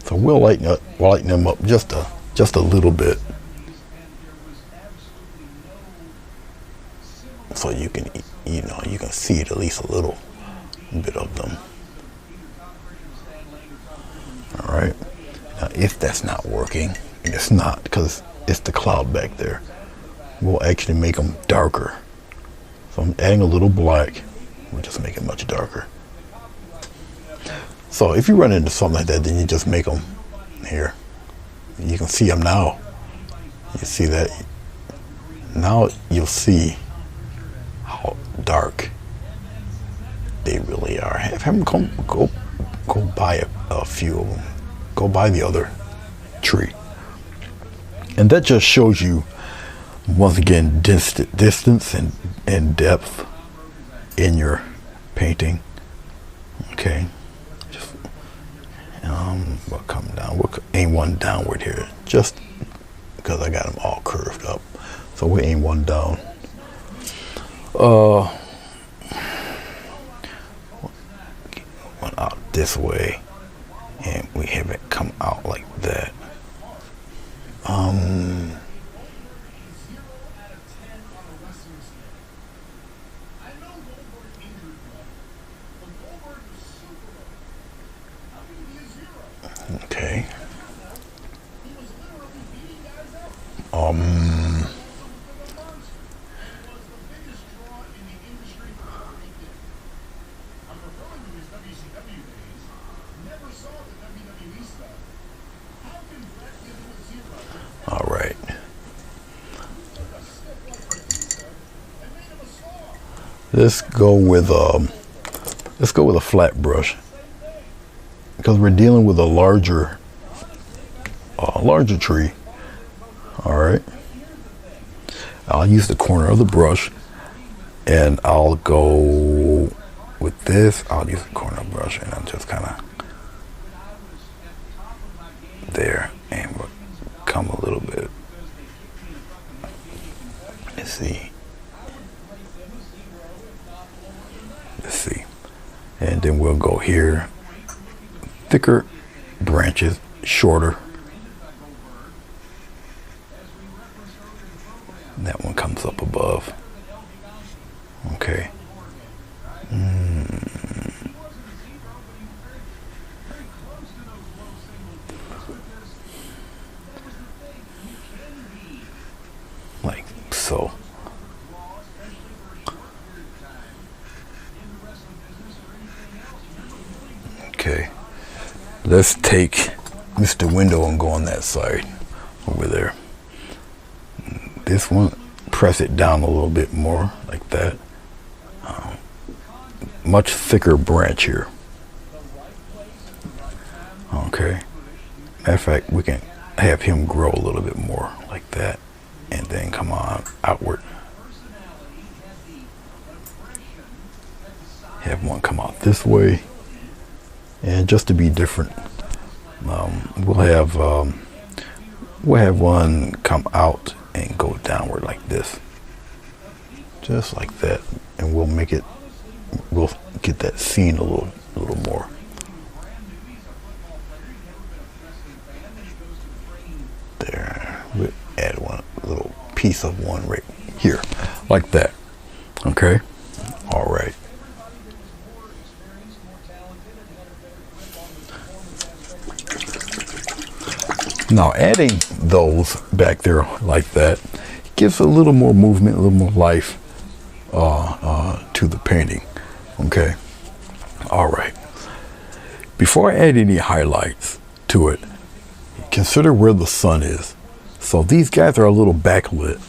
So we'll lighten them up just a little bit. So you can, you can see it, at least a little bit of them. All right. Now, if that's not working, and it's not because it's the cloud back there, we'll actually make them darker. So I'm adding a little black. We'll just make it much darker. So if you run into something like that, then you just make them here. You can see them now. You see that? Now you'll see how dark they really are. Have them go buy a few of them. Go buy the other tree. And that just shows you, once again, distance and depth in your painting. Okay. Just we'll come down. We'll aim one downward here, just because I got them all curved up. So we aim one down. One out this way, and we have it come out like that. Okay. All right. Let's go with a flat brush, because we're dealing with a larger tree. All right. I'll use the corner of the brush, and I'll go with this. I'll use the corner of the brush, and I'll just kind of there, and we'll come a little bit. Let's see. And then we'll go here. Thicker branches, shorter. And that one comes up above. Okay. Like so. Okay, let's take Mr. Window and go on that side over there. This one, press it down a little bit more like that. Much thicker branch here. Okay, matter of fact, we can have him grow a little bit more like that, and then come on outward. Have one come out this way, and just to be different, we'll have one come out and go downward like this, just like that, and we'll get that seen a little more. There, we'll add one little piece of one right here, like that. Okay, all right. Now adding those back there like that gives a little more movement, a little more life to the painting. Okay, all right. Before I add any highlights to it, consider where the sun is. So these guys are a little backlit.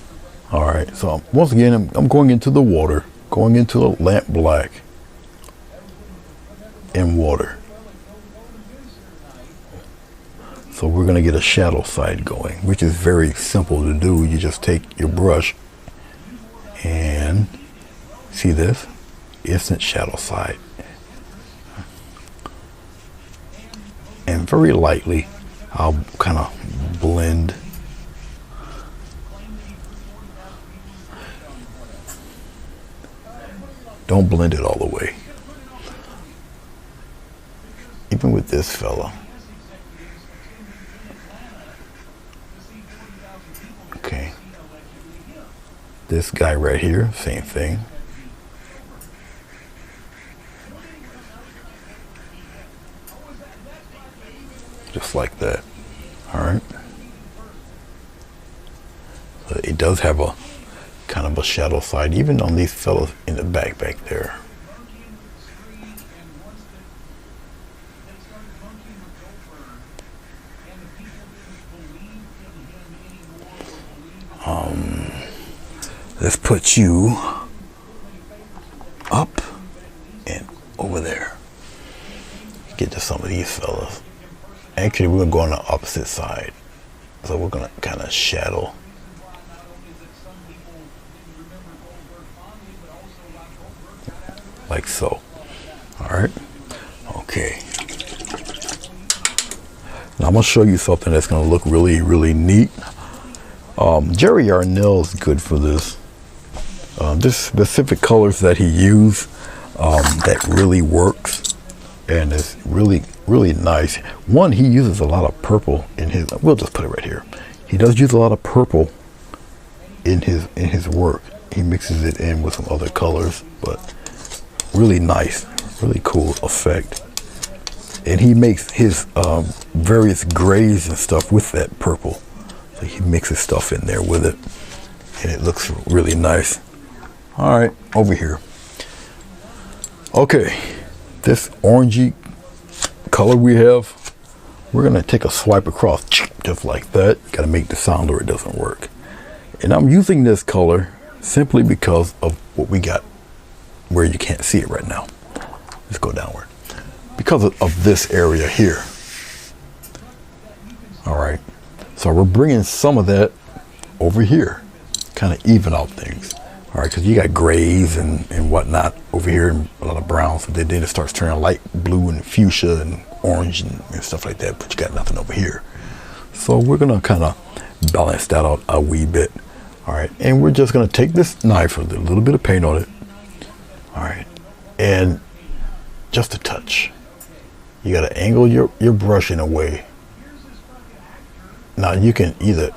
All right, so once again, I'm going into the water, going into the lamp black and water. So we're going to get a shadow side going, which is very simple to do. You just take your brush and see this instant shadow side, and very lightly I'll kind of blend. Don't blend it all the way. Even with this fella. Okay. This guy right here, same thing. Just like that. All right. But it does have a kind of a shadow side, even on these fellows in the back there. Let's put you up and over there. Get to some of these fellas. Actually, we're gonna go on the opposite side. So we're gonna kind of shadow. Like so. All right. Okay. Now I'm gonna show you something that's gonna look really, really neat. Jerry Yarnell is good for this. There's specific colors that he used that really works, and it's really, really nice. One, he uses a lot of purple in his. We'll just put it right here. He does use a lot of purple in his work. He mixes it in with some other colors, but really nice, really cool effect. And he makes his various grays and stuff with that purple. So he mixes stuff in there with it, and it looks really nice. All right, over here. Okay, this orangey color we have, we're gonna take a swipe across just like that. Gotta make the sound or it doesn't work. And I'm using this color simply because of what we got where you can't see it right now. Let's go downward. Because of this area here. All right, so we're bringing some of that over here, kind of even out things. All right, because you got grays and whatnot over here, and a lot of browns. So then it starts turning light blue and fuchsia and orange and stuff like that, but you got nothing over here. So we're gonna kind of balance that out a wee bit. All right, and we're just gonna take this knife with a little bit of paint on it. All right, and just a touch. You gotta angle your brush in a way. Now you can either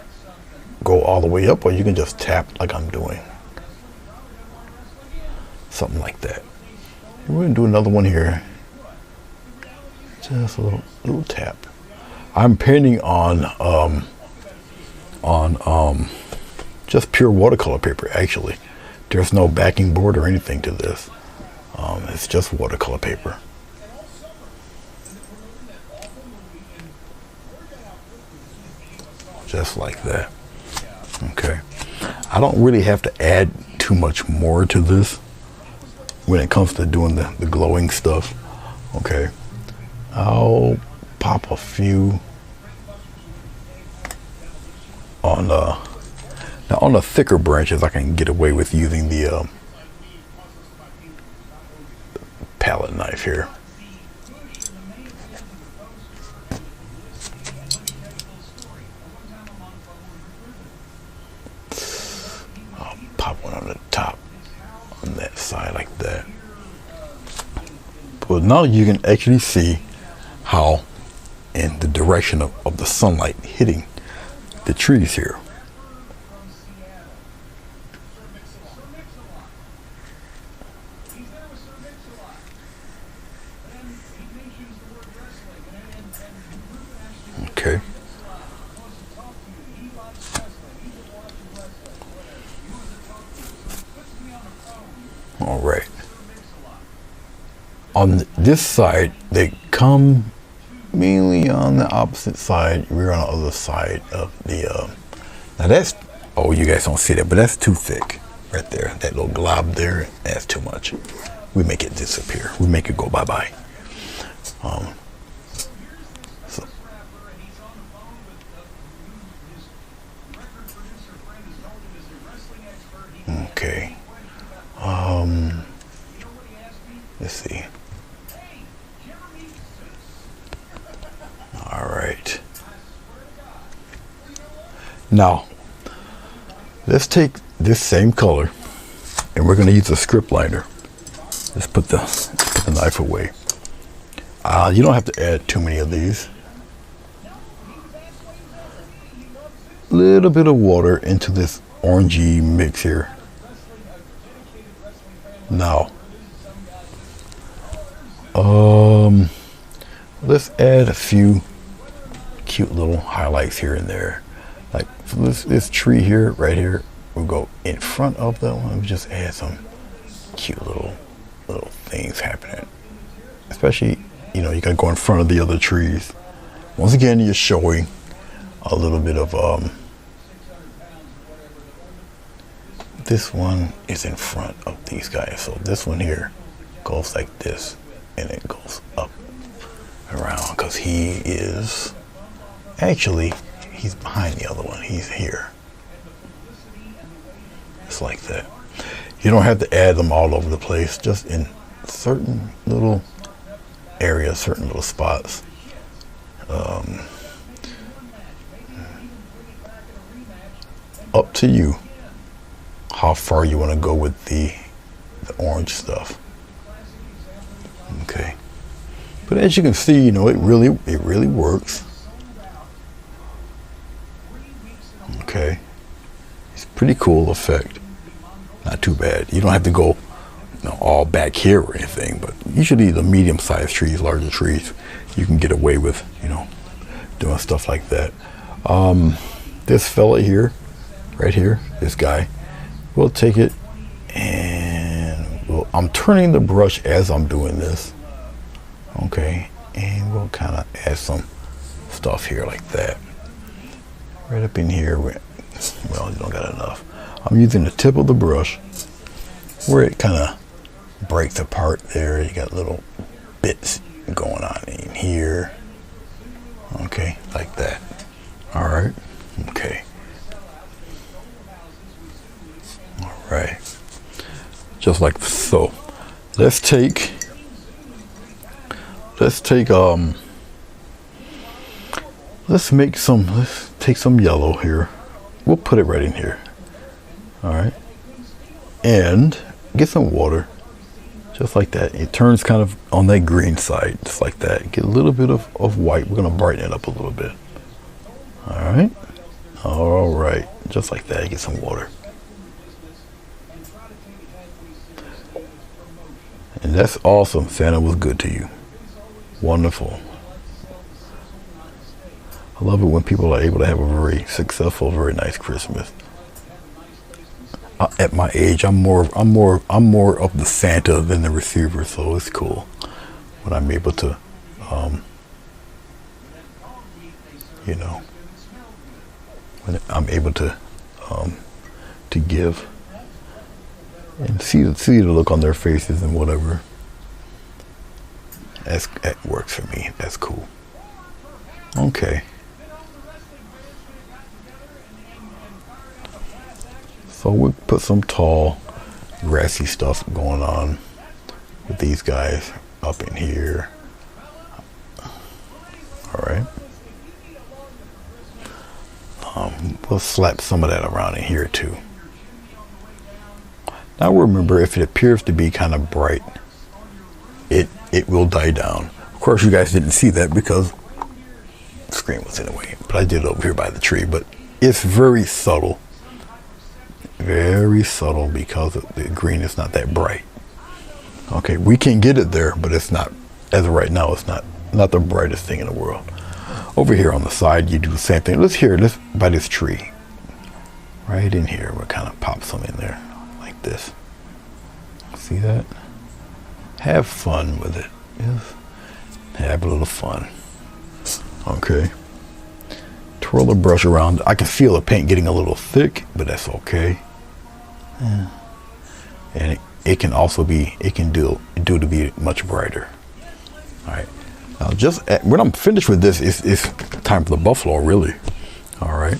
go all the way up, or you can just tap like I'm doing. Something like that. We're gonna do another one here. Just a little tap. I'm painting on just pure watercolor paper. Actually, there's no backing board or anything to this. It's just watercolor paper. Just like that. Okay. I don't really have to add too much more to this when it comes to doing the glowing stuff. Okay. I'll pop a few on now on the thicker branches I can get away with using the palette knife here. I'll pop one on the top on that side like that. But now you can actually see how in the direction of the sunlight hitting the trees here. Okay. All right. On this side, they come mainly on the opposite side. We're on the other side of the, now that's, oh, you guys don't see that, but that's too thick right there. That little glob there, that's too much. We make it disappear. We make it go bye-bye. So. Okay. Let's see. All right. Now, let's take this same color, and we're going to use a script liner. Let's put the knife away. You don't have to add too many of these. Little bit of water into this orangey mix here. Now, let's add a few cute little highlights here and there. Like for this tree here, right here, we'll go in front of that one. We just add some cute little things happening. Especially, you know, you gotta go in front of the other trees. Once again, you're showing a little bit of this one is in front of these guys. So this one here goes like this, and it goes up around because he is actually, he's behind the other one. He's here. It's like that. You don't have to add them all over the place, just in certain little areas, certain little spots. Up to you how far you want to go with the orange stuff. Okay, but as you can see, you know, it really works. Okay, it's a pretty cool effect. Not too bad. You don't have to go, you know, all back here or anything, but usually the medium-sized trees, larger trees, you can get away with, you know, doing stuff like that. This fella here, right here, this guy, we'll take it and I'm turning the brush as I'm doing this. Okay, and we'll kind of add some stuff here like that. Right up in here, well, you don't got enough. I'm using the tip of the brush where it kind of breaks apart there. You got little bits going on in here. Okay, like that. All right, okay. All right, just like so. Let's take let's take some yellow here. We'll put it right in here. All right, and get some water, just like that. It turns kind of on that green side, just like that. Get a little bit of white. We're gonna brighten it up a little bit. All right, just like that. Get some water, and that's awesome. Santa was good to you. Wonderful. I love it when people are able to have a very successful, very nice Christmas. At my age, I'm more of the Santa than the receiver, so it's cool when I'm able to, you know, when I'm able to give and see the look on their faces and whatever. That works for me. That's cool. Okay. So we put some tall, grassy stuff going on with these guys up in here. All right. We'll slap some of that around in here too. Now remember, if it appears to be kind of bright, it will die down. Of course, you guys didn't see that because the screen was in the way, but I did it over here by the tree. But it's very subtle because the green is not that bright. Okay, we can get it there, but it's not, as of right now, it's not the brightest thing in the world. Over here on the side, you do the same thing. Let's by this tree. Right in here, we'll kind of pop some in there, like this. See that? Have fun with it. Just have a little fun. Okay. Twirl the brush around. I can feel the paint getting a little thick, but that's okay. Yeah. And it can also be, it can do to be much brighter. All right. Now when I'm finished with this, it's time for the buffalo, really. All right.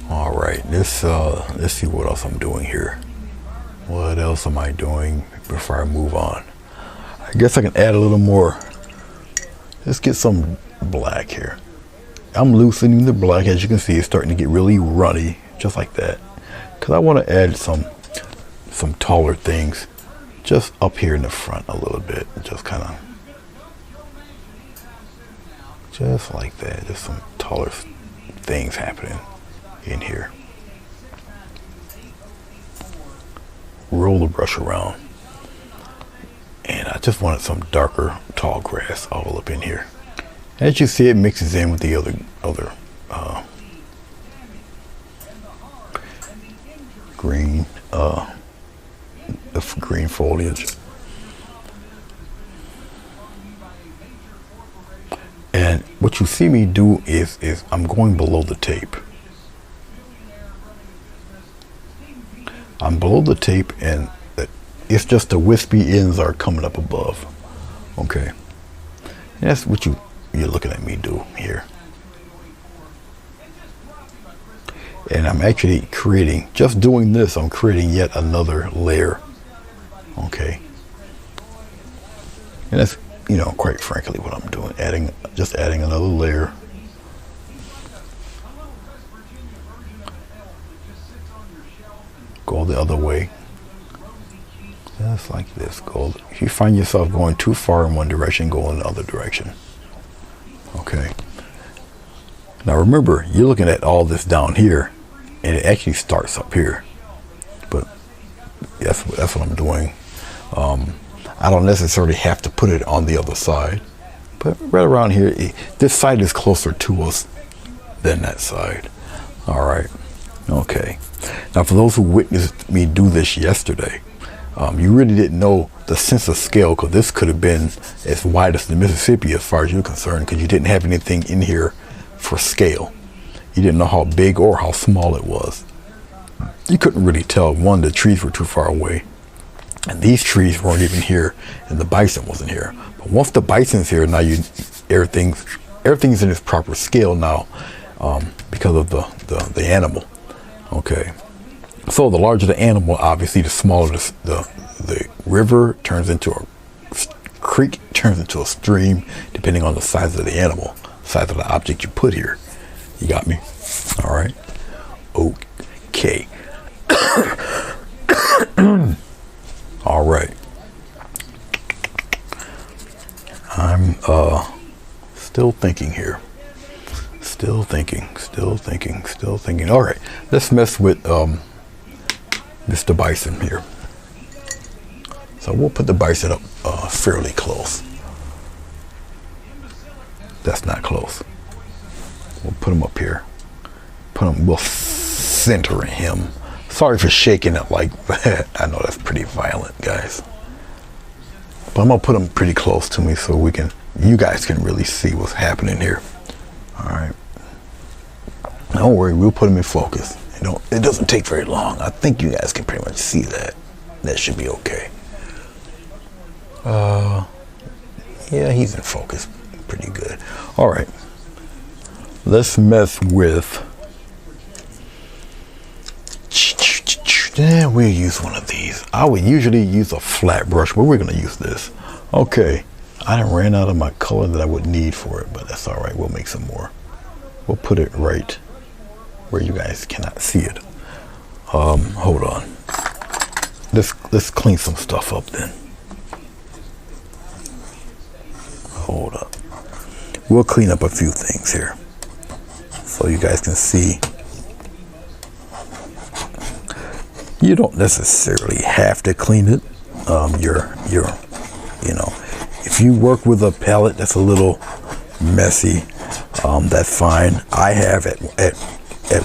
All right, let's see what else I'm doing here. What else am I doing before I move on? I guess I can add a little more. Let's get some black here. I'm loosening the black. As you can see, it's starting to get really runny, just like that. Because I want to add some taller things just up here in the front a little bit. Just kind of, just like that. Just some taller things happening in here. Roll the brush around, and I just wanted some darker tall grass all up in here. As you see, it mixes in with the other green the green foliage. And what you see me do is I'm going below the tape. I'm below the tape, and it's just the wispy ends are coming up above. Okay, and that's what you're looking at me do here. And I'm actually creating, just doing this, I'm creating yet another layer. Okay, and that's, quite frankly what I'm doing, just adding another layer. Go the other way, just like this. If you find yourself going too far in one direction, go in the other direction. Okay. Now remember, you're looking at all this down here, and it actually starts up here. But that's what I'm doing. I don't necessarily have to put it on the other side, but right around here, this side is closer to us than that side. All right. Okay. Now, for those who witnessed me do this yesterday, you really didn't know the sense of scale, because this could have been as wide as the Mississippi as far as you're concerned, because you didn't have anything in here for scale. You didn't know how big or how small it was. You couldn't really tell. One, the trees were too far away, and these trees weren't even here, and the bison wasn't here. But once the bison's here, now everything's in its proper scale now, because of the animal. Okay, so the larger the animal, obviously, the smaller the river turns into a creek, turns into a stream, depending on the size of the animal, size of the object you put here. You got me? All right. Okay. All right. I'm still thinking here. Still thinking. All right, let's mess with Mr. Bison here. So we'll put the bison up fairly close. That's not close. We'll put him up here. We'll center him. Sorry for shaking it like that. I know that's pretty violent, guys. But I'm gonna put him pretty close to me so you guys can really see what's happening here. All right. Don't worry, we'll put him in focus. It doesn't take very long. I think you guys can pretty much see that. That should be okay. Yeah, he's in focus pretty good. All right, let's mess with. Yeah, we'll use one of these. I would usually use a flat brush, but we're gonna use this. Okay, I done ran out of my color that I would need for it, but that's all right. We'll make some more. We'll put it right where you guys cannot see it. Hold on. Let's clean some stuff up then. Hold up. We'll clean up a few things here so you guys can see. You don't necessarily have to clean it. You know, if you work with a palette that's a little messy, that's fine. I have at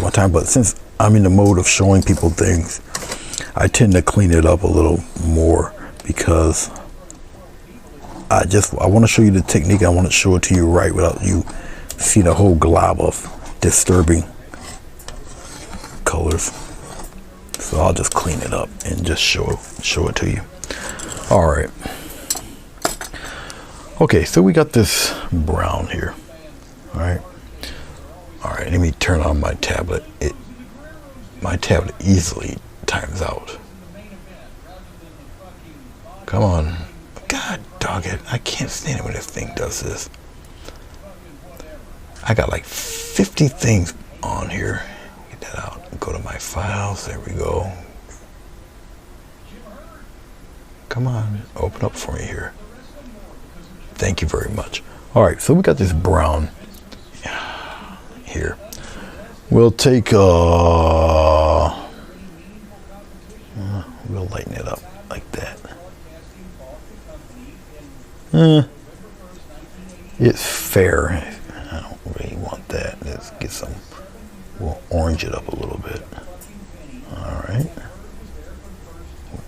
one time, but since I'm in the mode of showing people things, I tend to clean it up a little more because I want to show you the technique. I want to show it to you right without you seeing a whole glob of disturbing colors. So I'll just clean it up and just show it to you. All right. Okay, so we got this brown here. All right. All right, let me turn on my tablet. My tablet easily times out. Come on. God dog it. I can't stand it when this thing does this. I got like 50 things on here. Get that out. Go to my files. There we go. Come on. Open up for me here. Thank you very much. All right, so we got this brown here. We'll take we'll lighten it up like that. It's fair. I don't really want that. Let's get some. We'll orange it up a little bit. All right.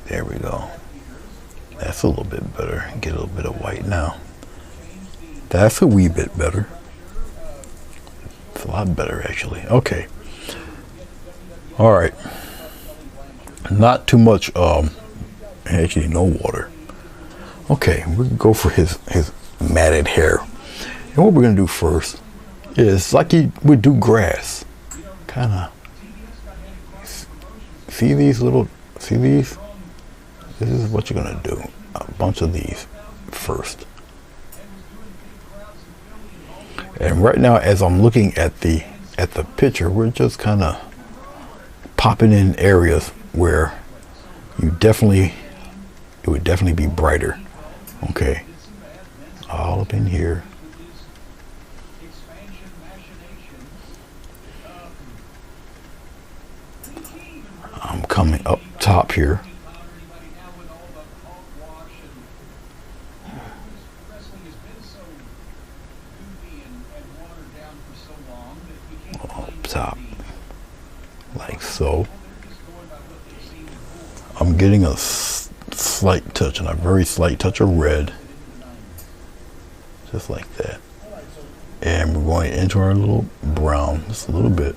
There we go. That's a little bit better. Get a little bit of white now. That's a wee bit better. It's a lot better actually. Okay. All right. Not too much. Actually, no water. Okay, we're gonna go for his matted hair. And what we're gonna do first is like you would do grass. Kind of. See these? This is what you're gonna do. A bunch of these first. And right now, as I'm looking at the picture, we're just kind of popping in areas where it would definitely be brighter. Okay, all up in here. I'm coming up top here. Up top, like so. I'm getting a slight touch, and a very slight touch of red, just like that. And we're going into our little brown, just a little bit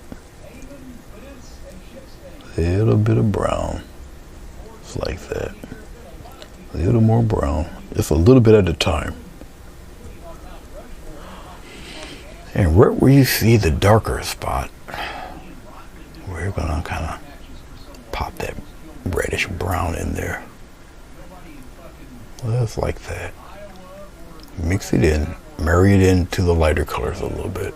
of brown, just like that. A little more brown, just a little bit at a time. And right where you see the darker spot, we're gonna kind of pop that reddish brown in there. Just like that. Mix it in, marry it into the lighter colors a little bit.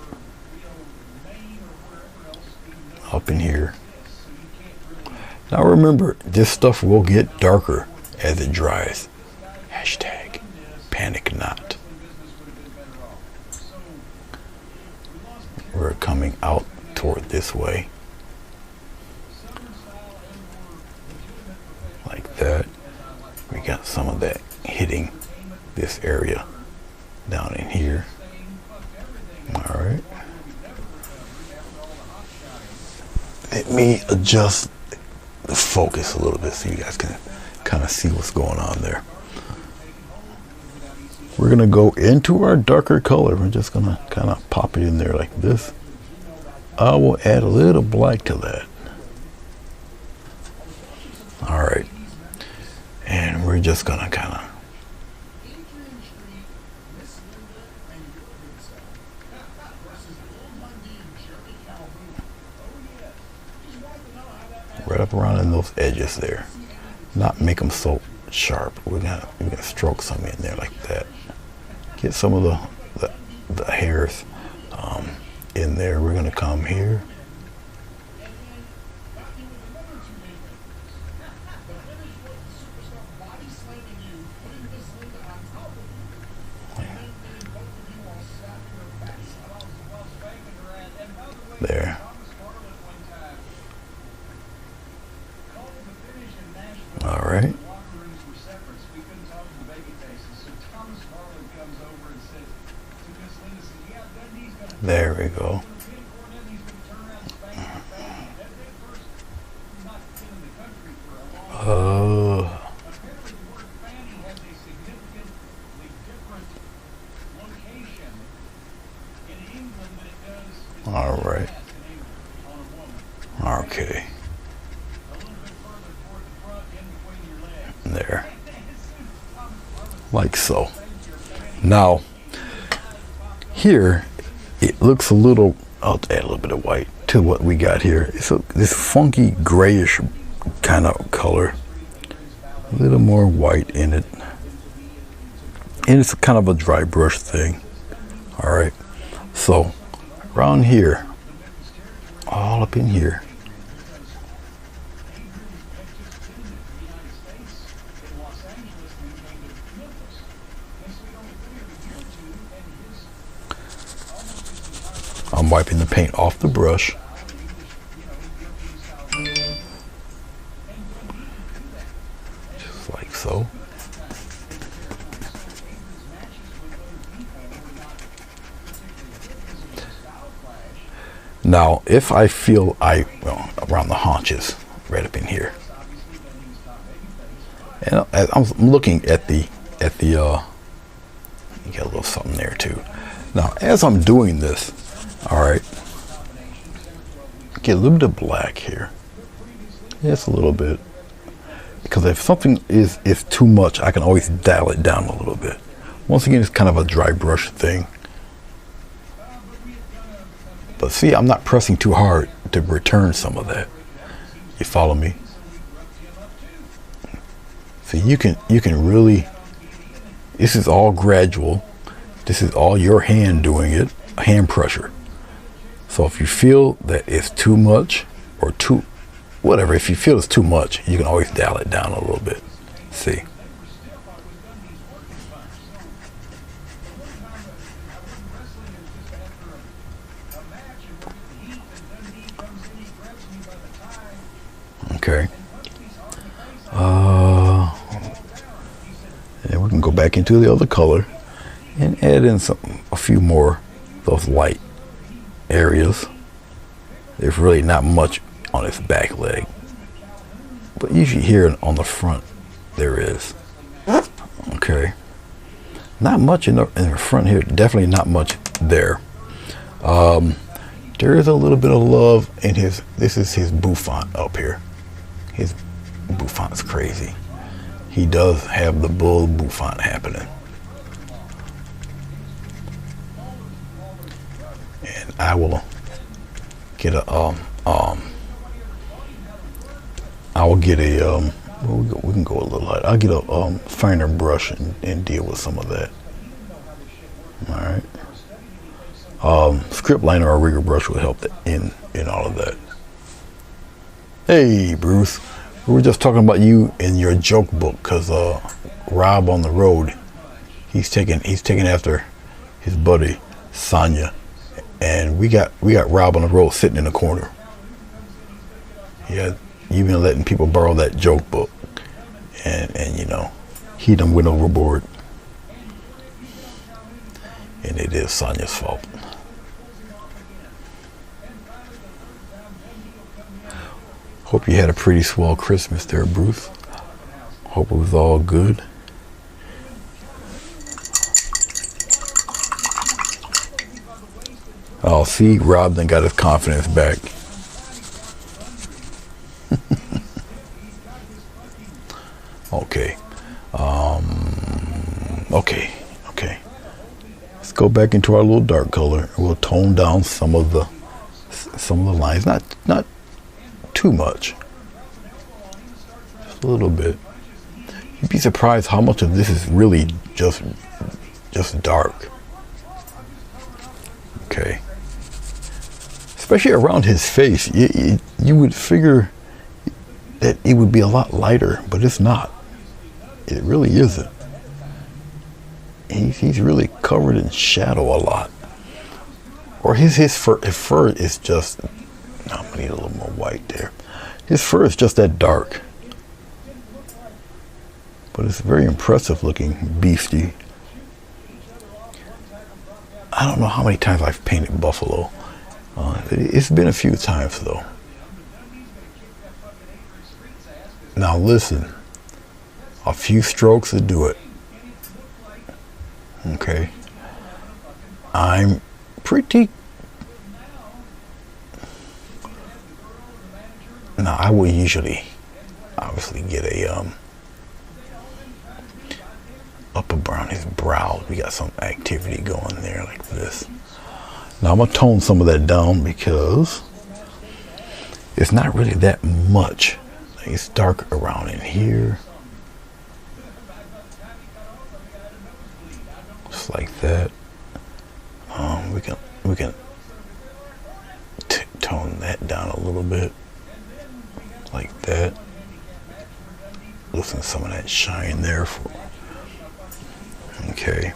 Up in here. Now remember, this stuff will get darker as it dries. Hashtag panic not. We're coming out toward this way. Like that. We got some of that hitting this area down in here. All right. Let me adjust the focus a little bit so you guys can kind of see what's going on there. We're gonna go into our darker color. We're just gonna kind of pop it in there like this. I will add a little black to that. All right. And we're just gonna kind of up around in those edges there. Not make them so sharp. We're gonna stroke some in there like that. Get some of the hairs in there. We're gonna come here. There. All right. There we go. All right. Okay. There. Like so. Now, here, it looks a little, I'll add a little bit of white to what we got here. It's this funky grayish kind of color. A little more white in it. And it's kind of a dry brush thing. All right. So, around here, all up in here, I'm wiping the paint off the brush. Just like so. Now, if I feel around the haunches, right up in here, and I'm looking at the, you got a little something there too. Now, as I'm doing this, all right, get a little bit of black here, just a little bit, because if something is too much, I can always dial it down a little bit. Once again, it's kind of a dry brush thing. But see, I'm not pressing too hard to return some of that. You follow me? So you can really, this is all gradual. This is all your hand doing it, hand pressure. So if you feel that it's too much or too, whatever, if you feel it's too much, you can always dial it down a little bit. See? Okay. And we can go back into the other color and add in a few more of those light areas. There's really not much on its back leg, but usually here on the front there is. Okay. Not much in the front here. Definitely not much there. There is a little bit of love in his. This is his bouffant up here. His bouffant's crazy. He does have the bull bouffant happening. And I will get a I will get a we can go a little light. I'll get a finer brush and deal with some of that. All right. Script liner or rigger brush will help in all of that. Hey Bruce, we were just talking about you in your joke book, because Rob on the road, he's taking after his buddy Sonia, and we got Rob on the road sitting in the corner. Yeah, you've been letting people borrow that joke book, and you know, he done went overboard, and it is Sonia's fault. Hope you had a pretty swell Christmas there, Bruce. Hope it was all good. Oh, see, Rob done got his confidence back. Okay. Okay. Let's go back into our little dark color. We'll tone down some of the lines. Not too much. a little bit. You'd be surprised how much of this is really just dark. Okay. Especially around his face, you would figure that it would be a lot lighter, but it's not. It really isn't. He's really covered in shadow a lot. Or his fur is just, I'm gonna need a little more white there. His fur is just that dark. But it's a very impressive looking beastie. I don't know how many times I've painted buffalo. It's been a few times though. Now listen, a few strokes will do it. Okay. I'm pretty... Now I will usually obviously get a up around his brows. We got some activity going there like this. Now I'm gonna tone some of that down because it's not really that much. It's dark around in here. Just like that. We can tone that down a little bit, like that. Loosen some of that shine there for. Okay.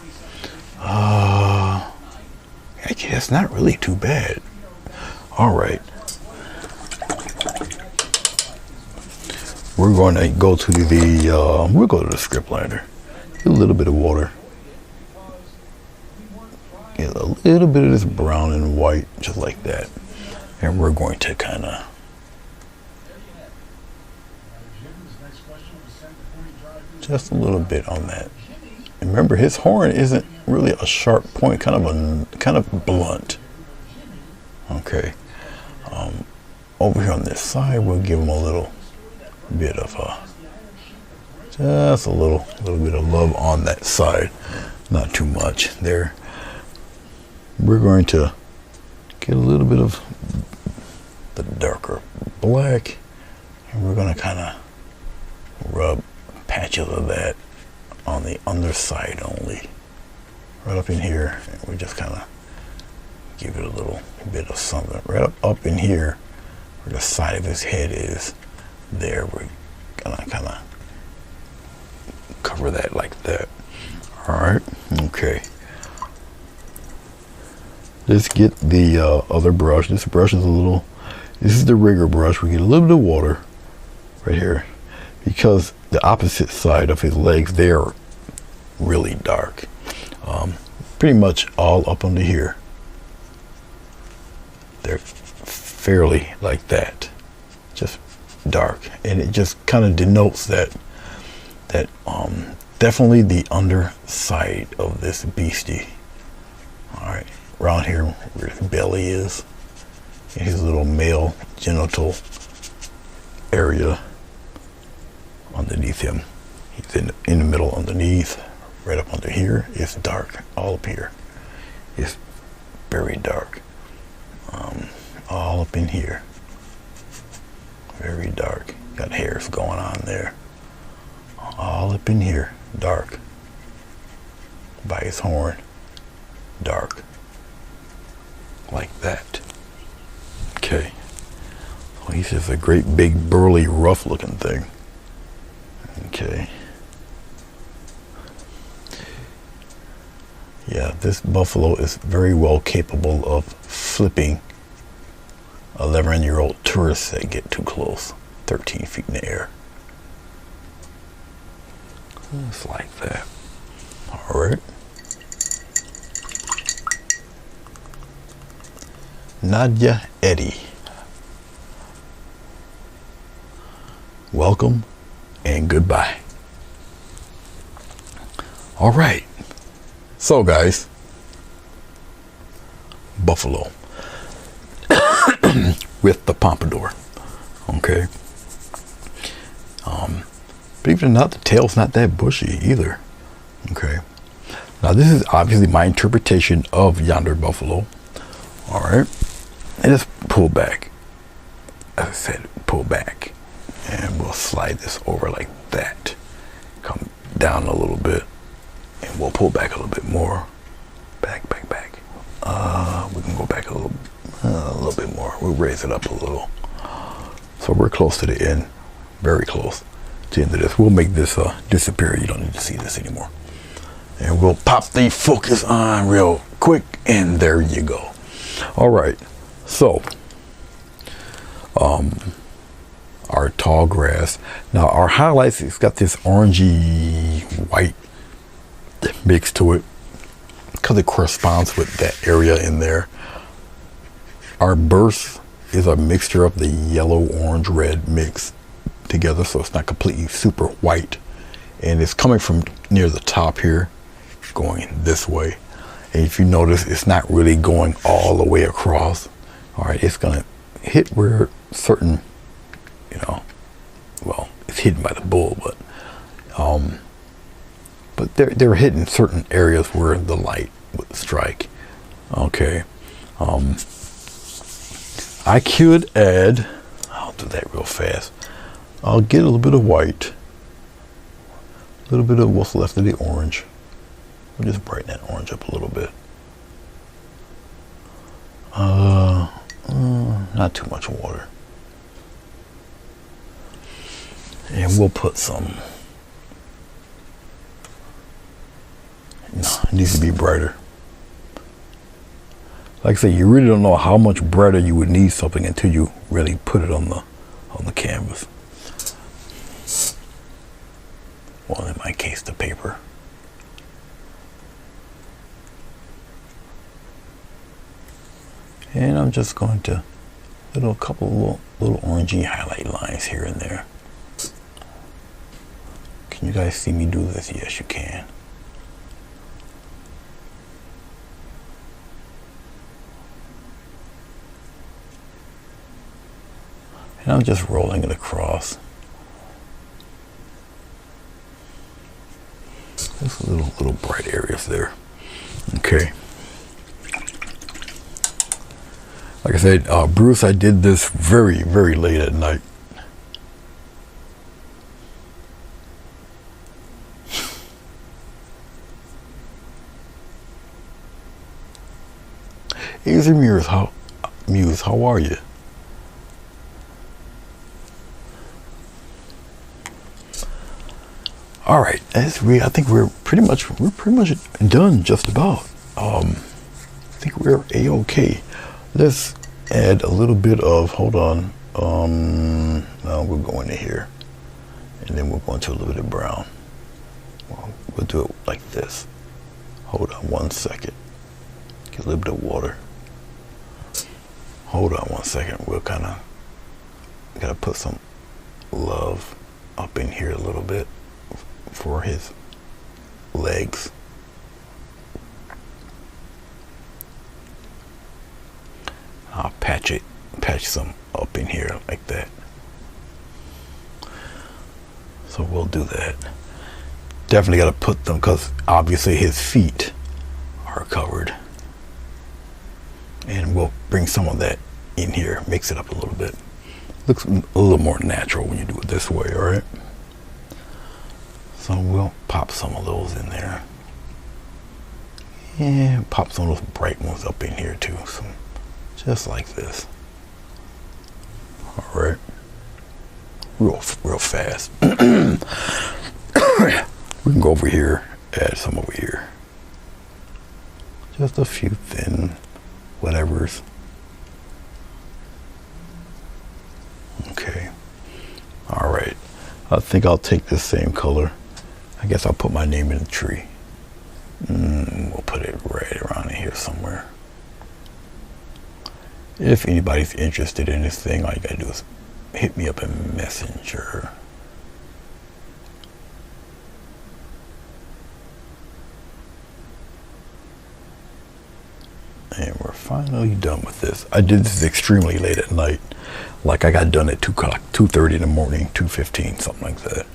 Actually, that's not really too bad. All right. We're going to go to the. We'll go to the script liner. Get a little bit of water. Get a little bit of this brown and white, just like that. And we're going to kind of. Just a little bit on that. And remember, his horn isn't really a sharp point, kind of blunt. Okay. Over here on this side, we'll give him a little bit of just a little bit of love on that side, not too much there. We're going to get a little bit of the darker black, and we're going to kind of rub patches of that on the underside only, right up in here. And we just kind of give it a little bit of something right up in here where the side of his head is. There, we're gonna kind of cover that like that. All right. Okay. Let's get the other brush. This brush is this is the rigger brush. We get a little bit of water right here because the opposite side of his legs, they're really dark. Pretty much all up under here. They're fairly like that. Just dark. And it just kind of denotes that definitely the underside of this beastie. All right. Around here where his belly is, and his little male genital area underneath him. He's in the middle underneath, right up under here. It's dark. All up here. It's very dark. All up in here. Very dark. Got hairs going on there. All up in here. Dark. By his horn. Dark. Like that. Okay. So he's just a great big burly rough looking thing. Okay. Yeah, this buffalo is very well capable of flipping 11-year-old tourists that get too close, 13 feet in the air. Just like that. All right. Nadia Eddie. Welcome and goodbye. All right. So guys, buffalo with the pompadour. Okay. Believe it or not, the tail's not that bushy either. Okay. Now this is obviously my interpretation of yonder buffalo. All right. And just pull back. As I said, pull back. And we'll slide this over like that. Come down a little bit. And we'll pull back a little bit more. Back. We can go back a little bit more. We'll raise it up a little. So we're close to the end. Very close to the end of this. We'll make this disappear. You don't need to see this anymore. And we'll pop the focus on real quick. And there you go. All right. So, our tall grass. Now our highlights, it's got this orangey white mix to it because it corresponds with that area in there. Our burst is a mixture of the yellow, orange, red mix together, so it's not completely super white, and it's coming from near the top here going this way. And if you notice, it's not really going all the way across. All right, it's gonna hit where certain, you know, well, it's hidden by the bull, but they're hitting certain areas where the light would strike. Okay. I could add, I'll do that real fast. I'll get a little bit of white, a little bit of what's left of the orange. We'll just brighten that orange up a little bit. Not too much water. And we'll put some, no, it needs to be brighter. Like I say, you really don't know how much brighter you would need something until you really put it on the canvas. Well, in my case, the paper. And I'm just going to a couple little orangey highlight lines here and there. Can you guys see me do this? Yes, you can. And I'm just rolling it across. There's little bright areas there. Okay. Like I said, Bruce, I did this very, very late at night. Easy Muse, how are you? All right, I think we're pretty much done just about. I think we're a-okay. Let's add a little bit of, hold on. Now we'll go into here, and then we'll go into a little bit of brown. We'll do it like this. Hold on 1 second. Get a little bit of water. Hold on 1 second. We'll gotta put some love up in here a little bit for his legs. I'll patch some up in here like that. So we'll do that. Definitely got to put them, because obviously his feet are covered. And we'll bring some of that in here, mix it up a little bit. Looks a little more natural when you do it this way, all right? So we'll pop some of those in there. And pop some of those bright ones up in here too. So just like this. All right. Real fast. We can go over here, add some over here. Just a few thin whatevers. Okay. All right. I think I'll take this same color. I guess I'll put my name in the tree. We'll put it right around in here somewhere. If anybody's interested in this thing, all you gotta do is hit me up in Messenger. And we're finally done with this. I did this extremely late at night. Like I got done at 2 o'clock, 2:30 in the morning, 2:15, something like that.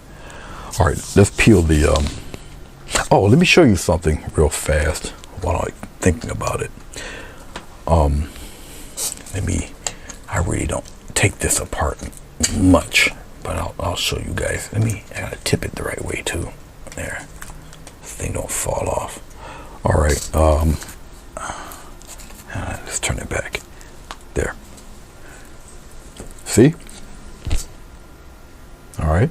All right, let's peel the, oh, let me show you something real fast while I'm thinking about it. I really don't take this apart much. but I'll show you guys. I gotta tip it the right way too. There, this thing don't fall off. All right, let's turn it back. There. See? All right.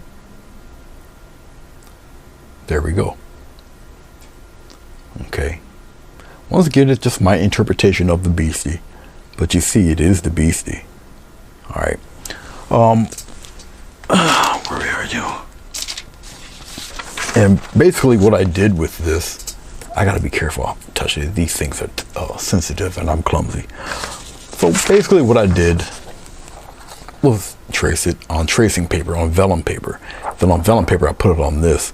There we go. Okay. Once again, it's just my interpretation of the beastie, but you see, it is the beastie. All right. Where are you? And basically, what I did with this, I gotta be careful. I'm touching it. These things are sensitive, and I'm clumsy. So basically, what I did was trace it on tracing paper, on vellum paper. Then on vellum paper, I put it on this.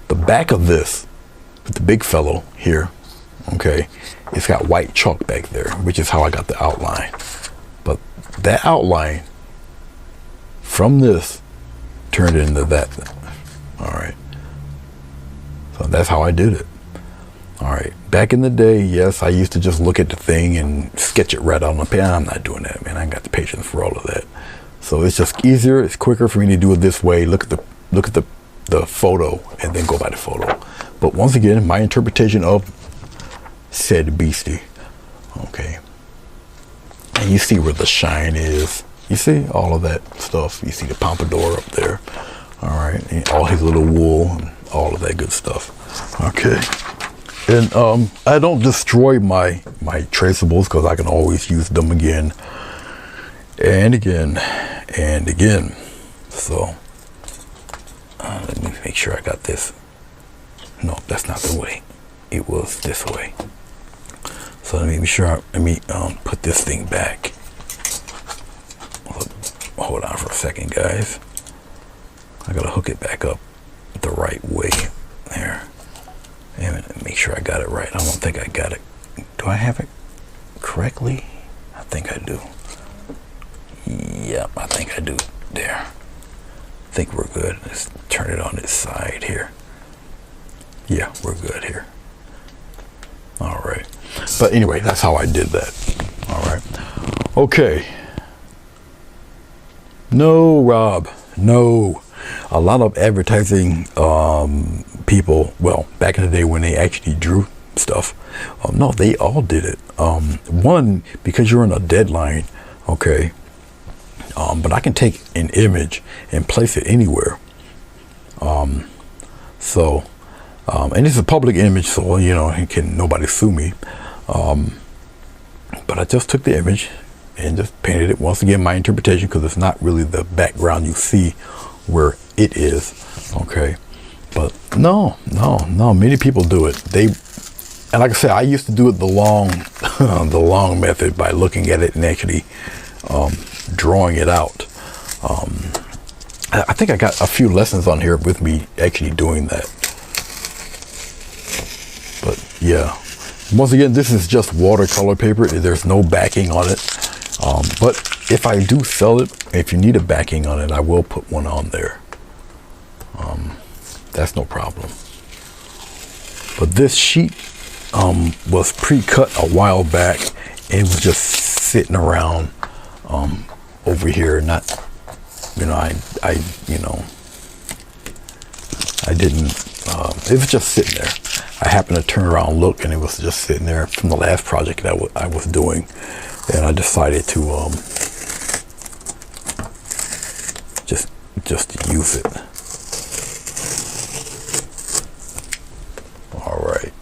The back of this, with the big fellow here, okay, it's got white chalk back there, which is how I got the outline. But that outline from this turned into that. All right. So that's how I did it. All right. Back in the day, yes, I used to just look at the thing and sketch it right on the pen. I'm not doing that, man. I ain't got the patience for all of that. So it's just easier. It's quicker for me to do it this way. Look at the photo and then go by the photo. But once again, my interpretation of said beastie. Okay. And you see where the shine is. You see all of that stuff. You see the pompadour up there. All right. And all his little wool and all of that good stuff. Okay. And I don't destroy my traceables because I can always use them again and again and again. So let me make sure I got this. No, that's not the way. It was this way. So let me be sure. Let me put this thing back. Hold on for a second, guys. I gotta hook it back up the right way. There. And make sure I got it right. I don't think I got it. Do I have it correctly? I think I do. Yep, I think I do. There. I think we're good. Let's turn it on its side here. Yeah, we're good here. All right. But anyway, that's how I did that. All right. Okay. No, Rob. No. A lot of advertising people, well, back in the day when they actually drew stuff, no, they all did it. One, because you're in a deadline, okay, but I can take an image and place it anywhere. So, and it's a public image, so, you know, nobody sue me. But I just took the image and just painted it. Once again, my interpretation, because it's not really the background you see where it is, okay. But no, many people do it. And like I said, I used to do it the long method by looking at it and actually drawing it out. I think I got a few lessons on here with me actually doing that. But yeah, once again, this is just watercolor paper. There's no backing on it. But if I do sell it, if you need a backing on it, I will put one on there. That's no problem. But this sheet was pre-cut a while back. It was just sitting around over here. Not, you know, I didn't. It was just sitting there. I happened to turn around and look, and it was just sitting there from the last project that I was doing, and I decided to just use it. All right.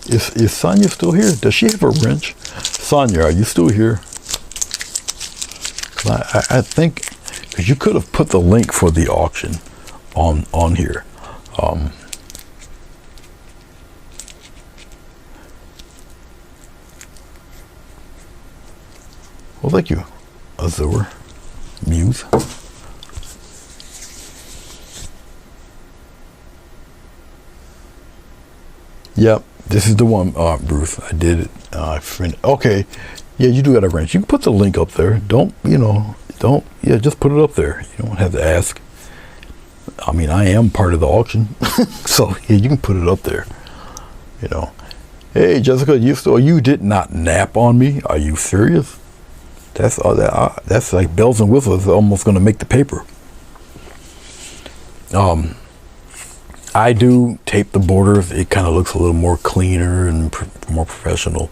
Is Sonia still here? Does she have a wrench? Sonia, are you still here? I think, because you could have put the link for the auction on here. Well, thank you, Azure Muse. Yep, this is the one, Bruce. I did it. Okay, yeah, you do got a wrench. You can put the link up there. Just put it up there. You don't have to ask. I mean, I am part of the auction, so yeah, you can put it up there. You know, hey Jessica, you did not nap on me? Are you serious? That's all that. That's like bells and whistles. Almost going to make the paper. I do tape the borders. It kind of looks a little more cleaner and more professional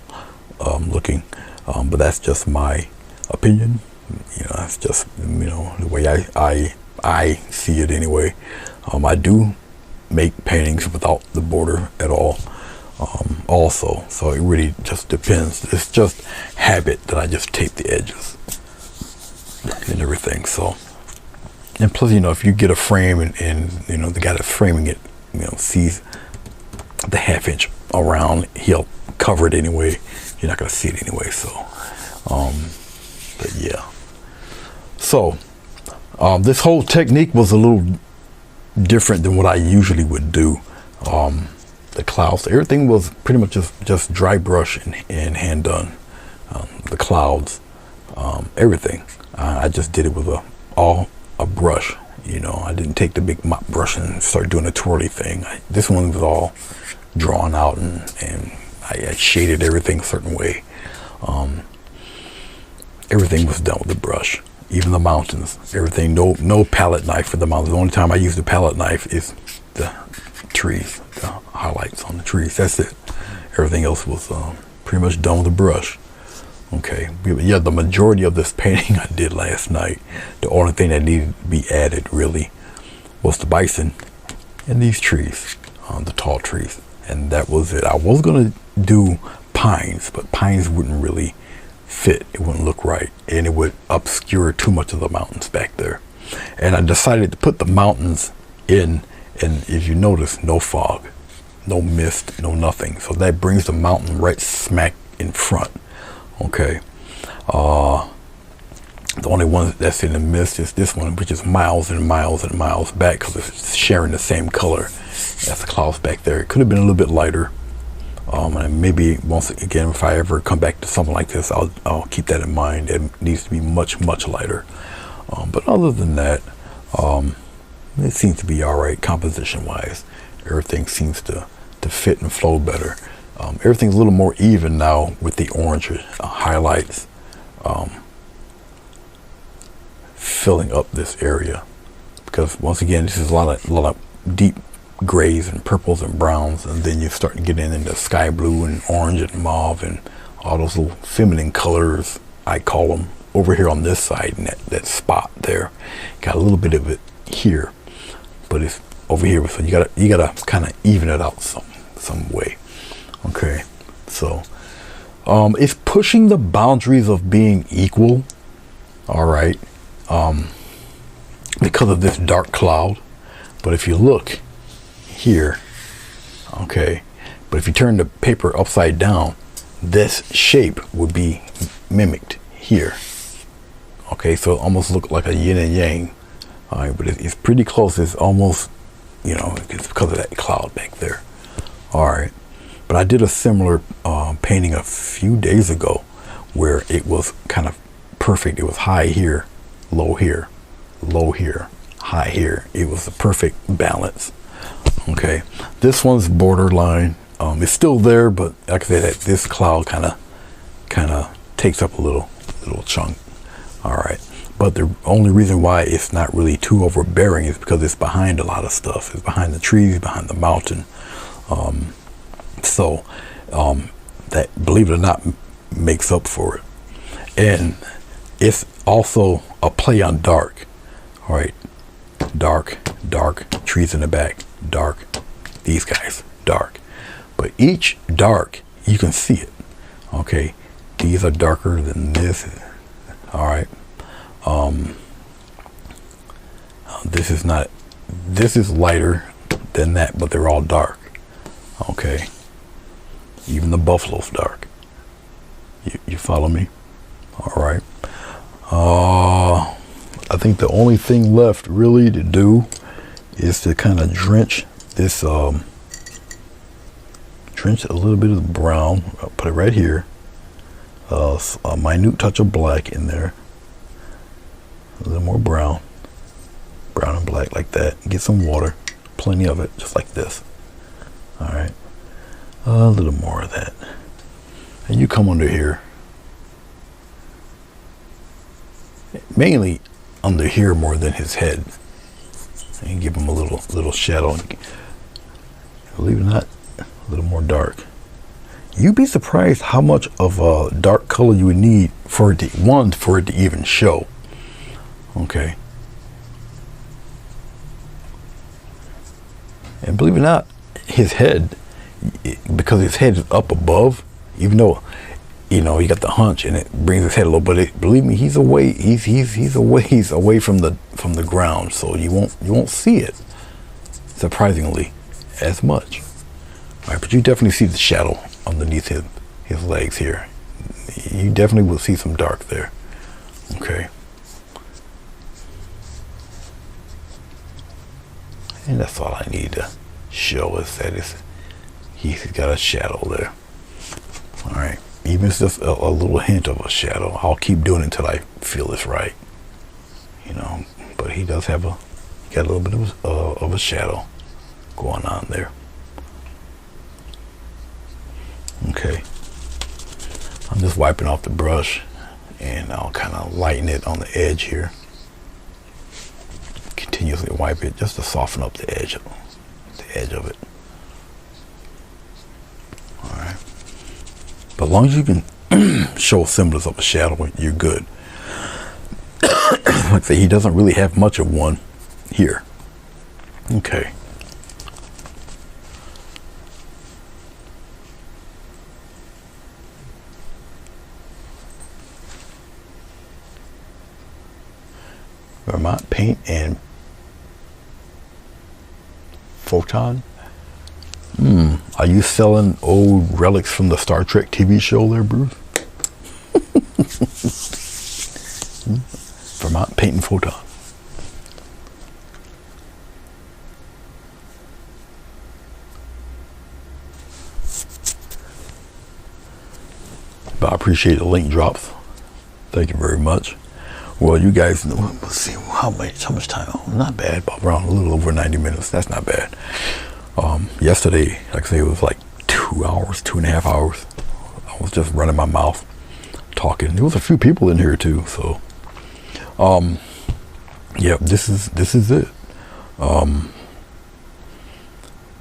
looking. But that's just my opinion. You know, that's just, you know, the way I see it anyway. I do make paintings without the border at all. Also, so it really just depends. It's just habit that I just tape the edges and everything. So, and plus, you know, if you get a frame and you know the guy that's framing it, you know, sees the 1/2 inch around, he'll cover it anyway. You're not gonna see it anyway. So, but yeah. So, this whole technique was a little different than what I usually would do. The clouds, everything was pretty much just dry brush and hand done. The clouds, everything. I just did it with a brush. You know, I didn't take the big mop brush and start doing a twirly thing. This one was all drawn out, and I shaded everything a certain way. Everything was done with the brush. Even the mountains, everything. No palette knife for the mountains. The only time I use the palette knife is the trees, the highlights on the trees. That's it. Everything else was pretty much done with a brush. Okay, yeah, the majority of this painting I did last night. The only thing that needed to be added really was the bison and these trees, the tall trees, and that was it. I was gonna do pines, but pines wouldn't really fit. It wouldn't look right, and it would obscure too much of the mountains back there. And I decided to put the mountains in, and if you notice, no fog, no mist, no nothing. So that brings the mountain right smack in front. Okay. The only one that's in the mist is this one, which is miles and miles and miles back because it's sharing the same color as the clouds back there. It could have been a little bit lighter. And maybe once again, if I ever come back to something like this, I'll keep that in mind. It needs to be much, much lighter. But other than that, it seems to be all right composition wise. Everything seems to fit and flow better. Everything's a little more even now with the orange highlights filling up this area, because once again, this is a lot of deep grays and purples and browns, and then you're starting to get into sky blue and orange and mauve and all those little feminine colors, I call them, over here on this side, and that spot there got a little bit of it here, but it's over here, so you gotta kind of even it out some way. Okay, so it's pushing the boundaries of being equal, all right, because of this dark cloud. But if you look here, okay, but if you turn the paper upside down, this shape would be mimicked here. Okay, so it almost look like a yin and yang. All right, but it's pretty close. It's almost, you know, it's because of that cloud back there. All right, but I did a similar painting a few days ago where it was kind of perfect. It was high here, low here, low here, high here. It was a perfect balance. Okay, this one's borderline. It's still there, but like I said, this cloud kind of takes up a little chunk. All right, but the only reason why it's not really too overbearing is because it's behind a lot of stuff. It's behind the trees, behind the mountain. So that, believe it or not, makes up for it. And it's also a play on dark. All right, dark, trees in the back, dark, these guys, dark. But each dark, you can see it. Okay, these are darker than this. All right, this is not, this is lighter than that, but they're all dark. Okay, even the buffalo's dark. You follow me? All right. I think the only thing left really to do is to kind of drench this, drench a little bit of the brown. I'll put it right here. A minute touch of black in there. A little more brown and black like that. Get some water, plenty of it, just like this. All right, a little more of that, and you come under here mainly under here more than his head. And give him a little shadow. Believe it or not, a little more dark. You'd be surprised how much of a dark color you would need for it to even show. Okay. And believe it or not, his head, because his head is up above, even though, you know, he got the hunch and it brings his head a little, but believe me, he's a ways away from the ground, so you won't see it, surprisingly, as much. All right, but you definitely see the shadow underneath his legs here. You definitely will see some dark there. Okay. And that's all I need to show us, that he's got a shadow there. All right. Even if it's just a little hint of a shadow, I'll keep doing it until I feel it's right. You know, but he does have got a little bit of a shadow going on there. Okay. I'm just wiping off the brush and I'll kind of lighten it on the edge here. Continuously wipe it just to soften up the edge of it. All right. But as long as you can show semblance of a shadow, you're good. Like I say, he doesn't really have much of one here. Okay. Vermont Paint and Photon. Are you selling old relics from the Star Trek TV show there, Bruce? Vermont Paint and Photon. But I appreciate the link drops. Thank you very much. Well, you guys know, let's see how much time. Oh, not bad, about around a little over 90 minutes. That's not bad. Yesterday, like I say, it was like 2 hours, 2.5 hours. I was just running my mouth, talking. There was a few people in here too, so yeah, this is it.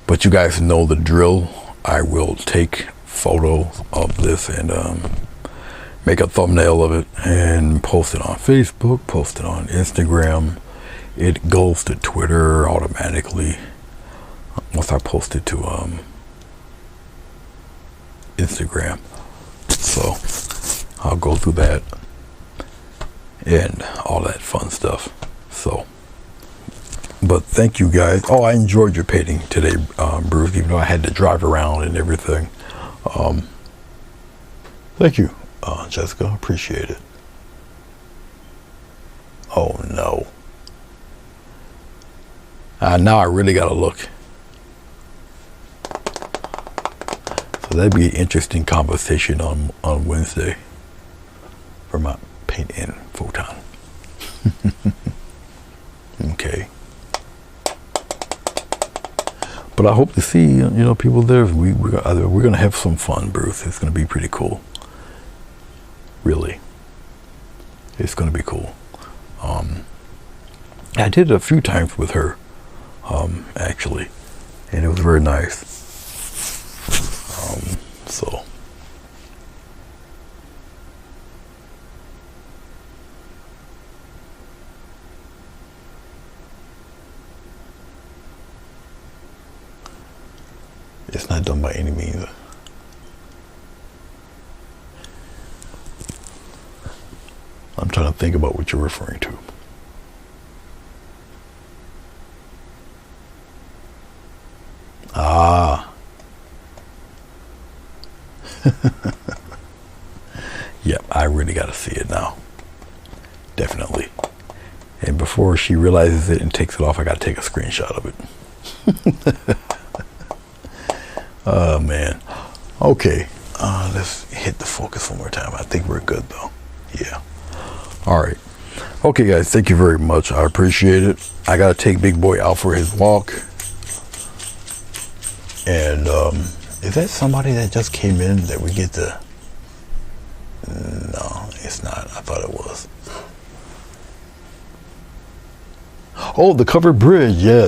But you guys know the drill. I will take photos of this and make a thumbnail of it and post it on Facebook, post it on Instagram. It goes to Twitter automatically once I post it to Instagram. So I'll go through that and all that fun stuff. So, but thank you guys. Oh, I enjoyed your painting today, Bruce, even though I had to drive around and everything. Thank you, Jessica. Appreciate it. Oh no. Now I really gotta look. So that'd be an interesting conversation on Wednesday for my Paint and Photon. Okay. But I hope to see people there. We're gonna have some fun, Bruce. It's gonna be pretty cool. Really, it's gonna be cool. I did it a few times with her, actually, and it was very nice. So. It's not done by any means. I'm trying to think about what you're referring to. Ah. Yep, I really got to see it now. Definitely. And before she realizes it and takes it off, I got to take a screenshot of it. Oh man. Okay. Let's hit the focus one more time. I think we're good though. Yeah. All right. Okay guys, thank you very much. I appreciate it. I gotta take Big Boy out for his walk. And is that somebody that just came in that we get to? No, it's not. I thought it was. Oh, the covered bridge. Yeah.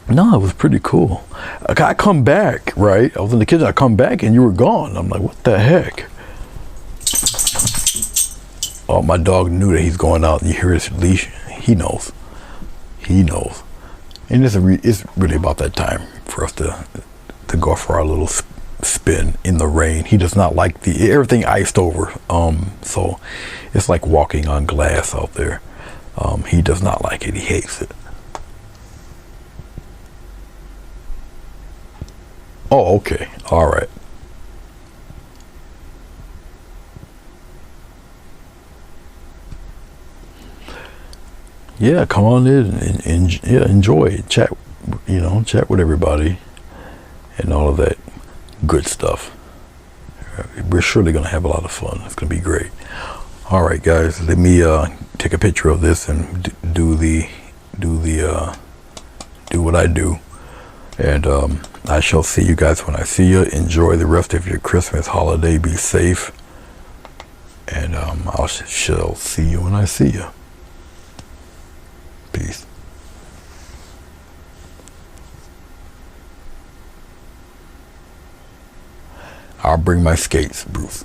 No, it was pretty cool. I come back, right? I was in the kitchen. I come back and you were gone. I'm like, what the heck? Oh, my dog knew that he's going out. You hear his leash. He knows. And it's really about that time for us to go for our little spin in the rain. He does not like everything iced over. So it's like walking on glass out there. He does not like it. He hates it. Oh, okay. All right. Yeah, come on in and yeah, enjoy, chat, chat with everybody and all of that good stuff. We're surely going to have a lot of fun. It's going to be great. All right, guys, let me take a picture of this and do what I do. And I shall see you guys when I see you. Enjoy the rest of your Christmas holiday. Be safe. And I shall see you when I see you. Peace. I'll bring my skates, Bruce.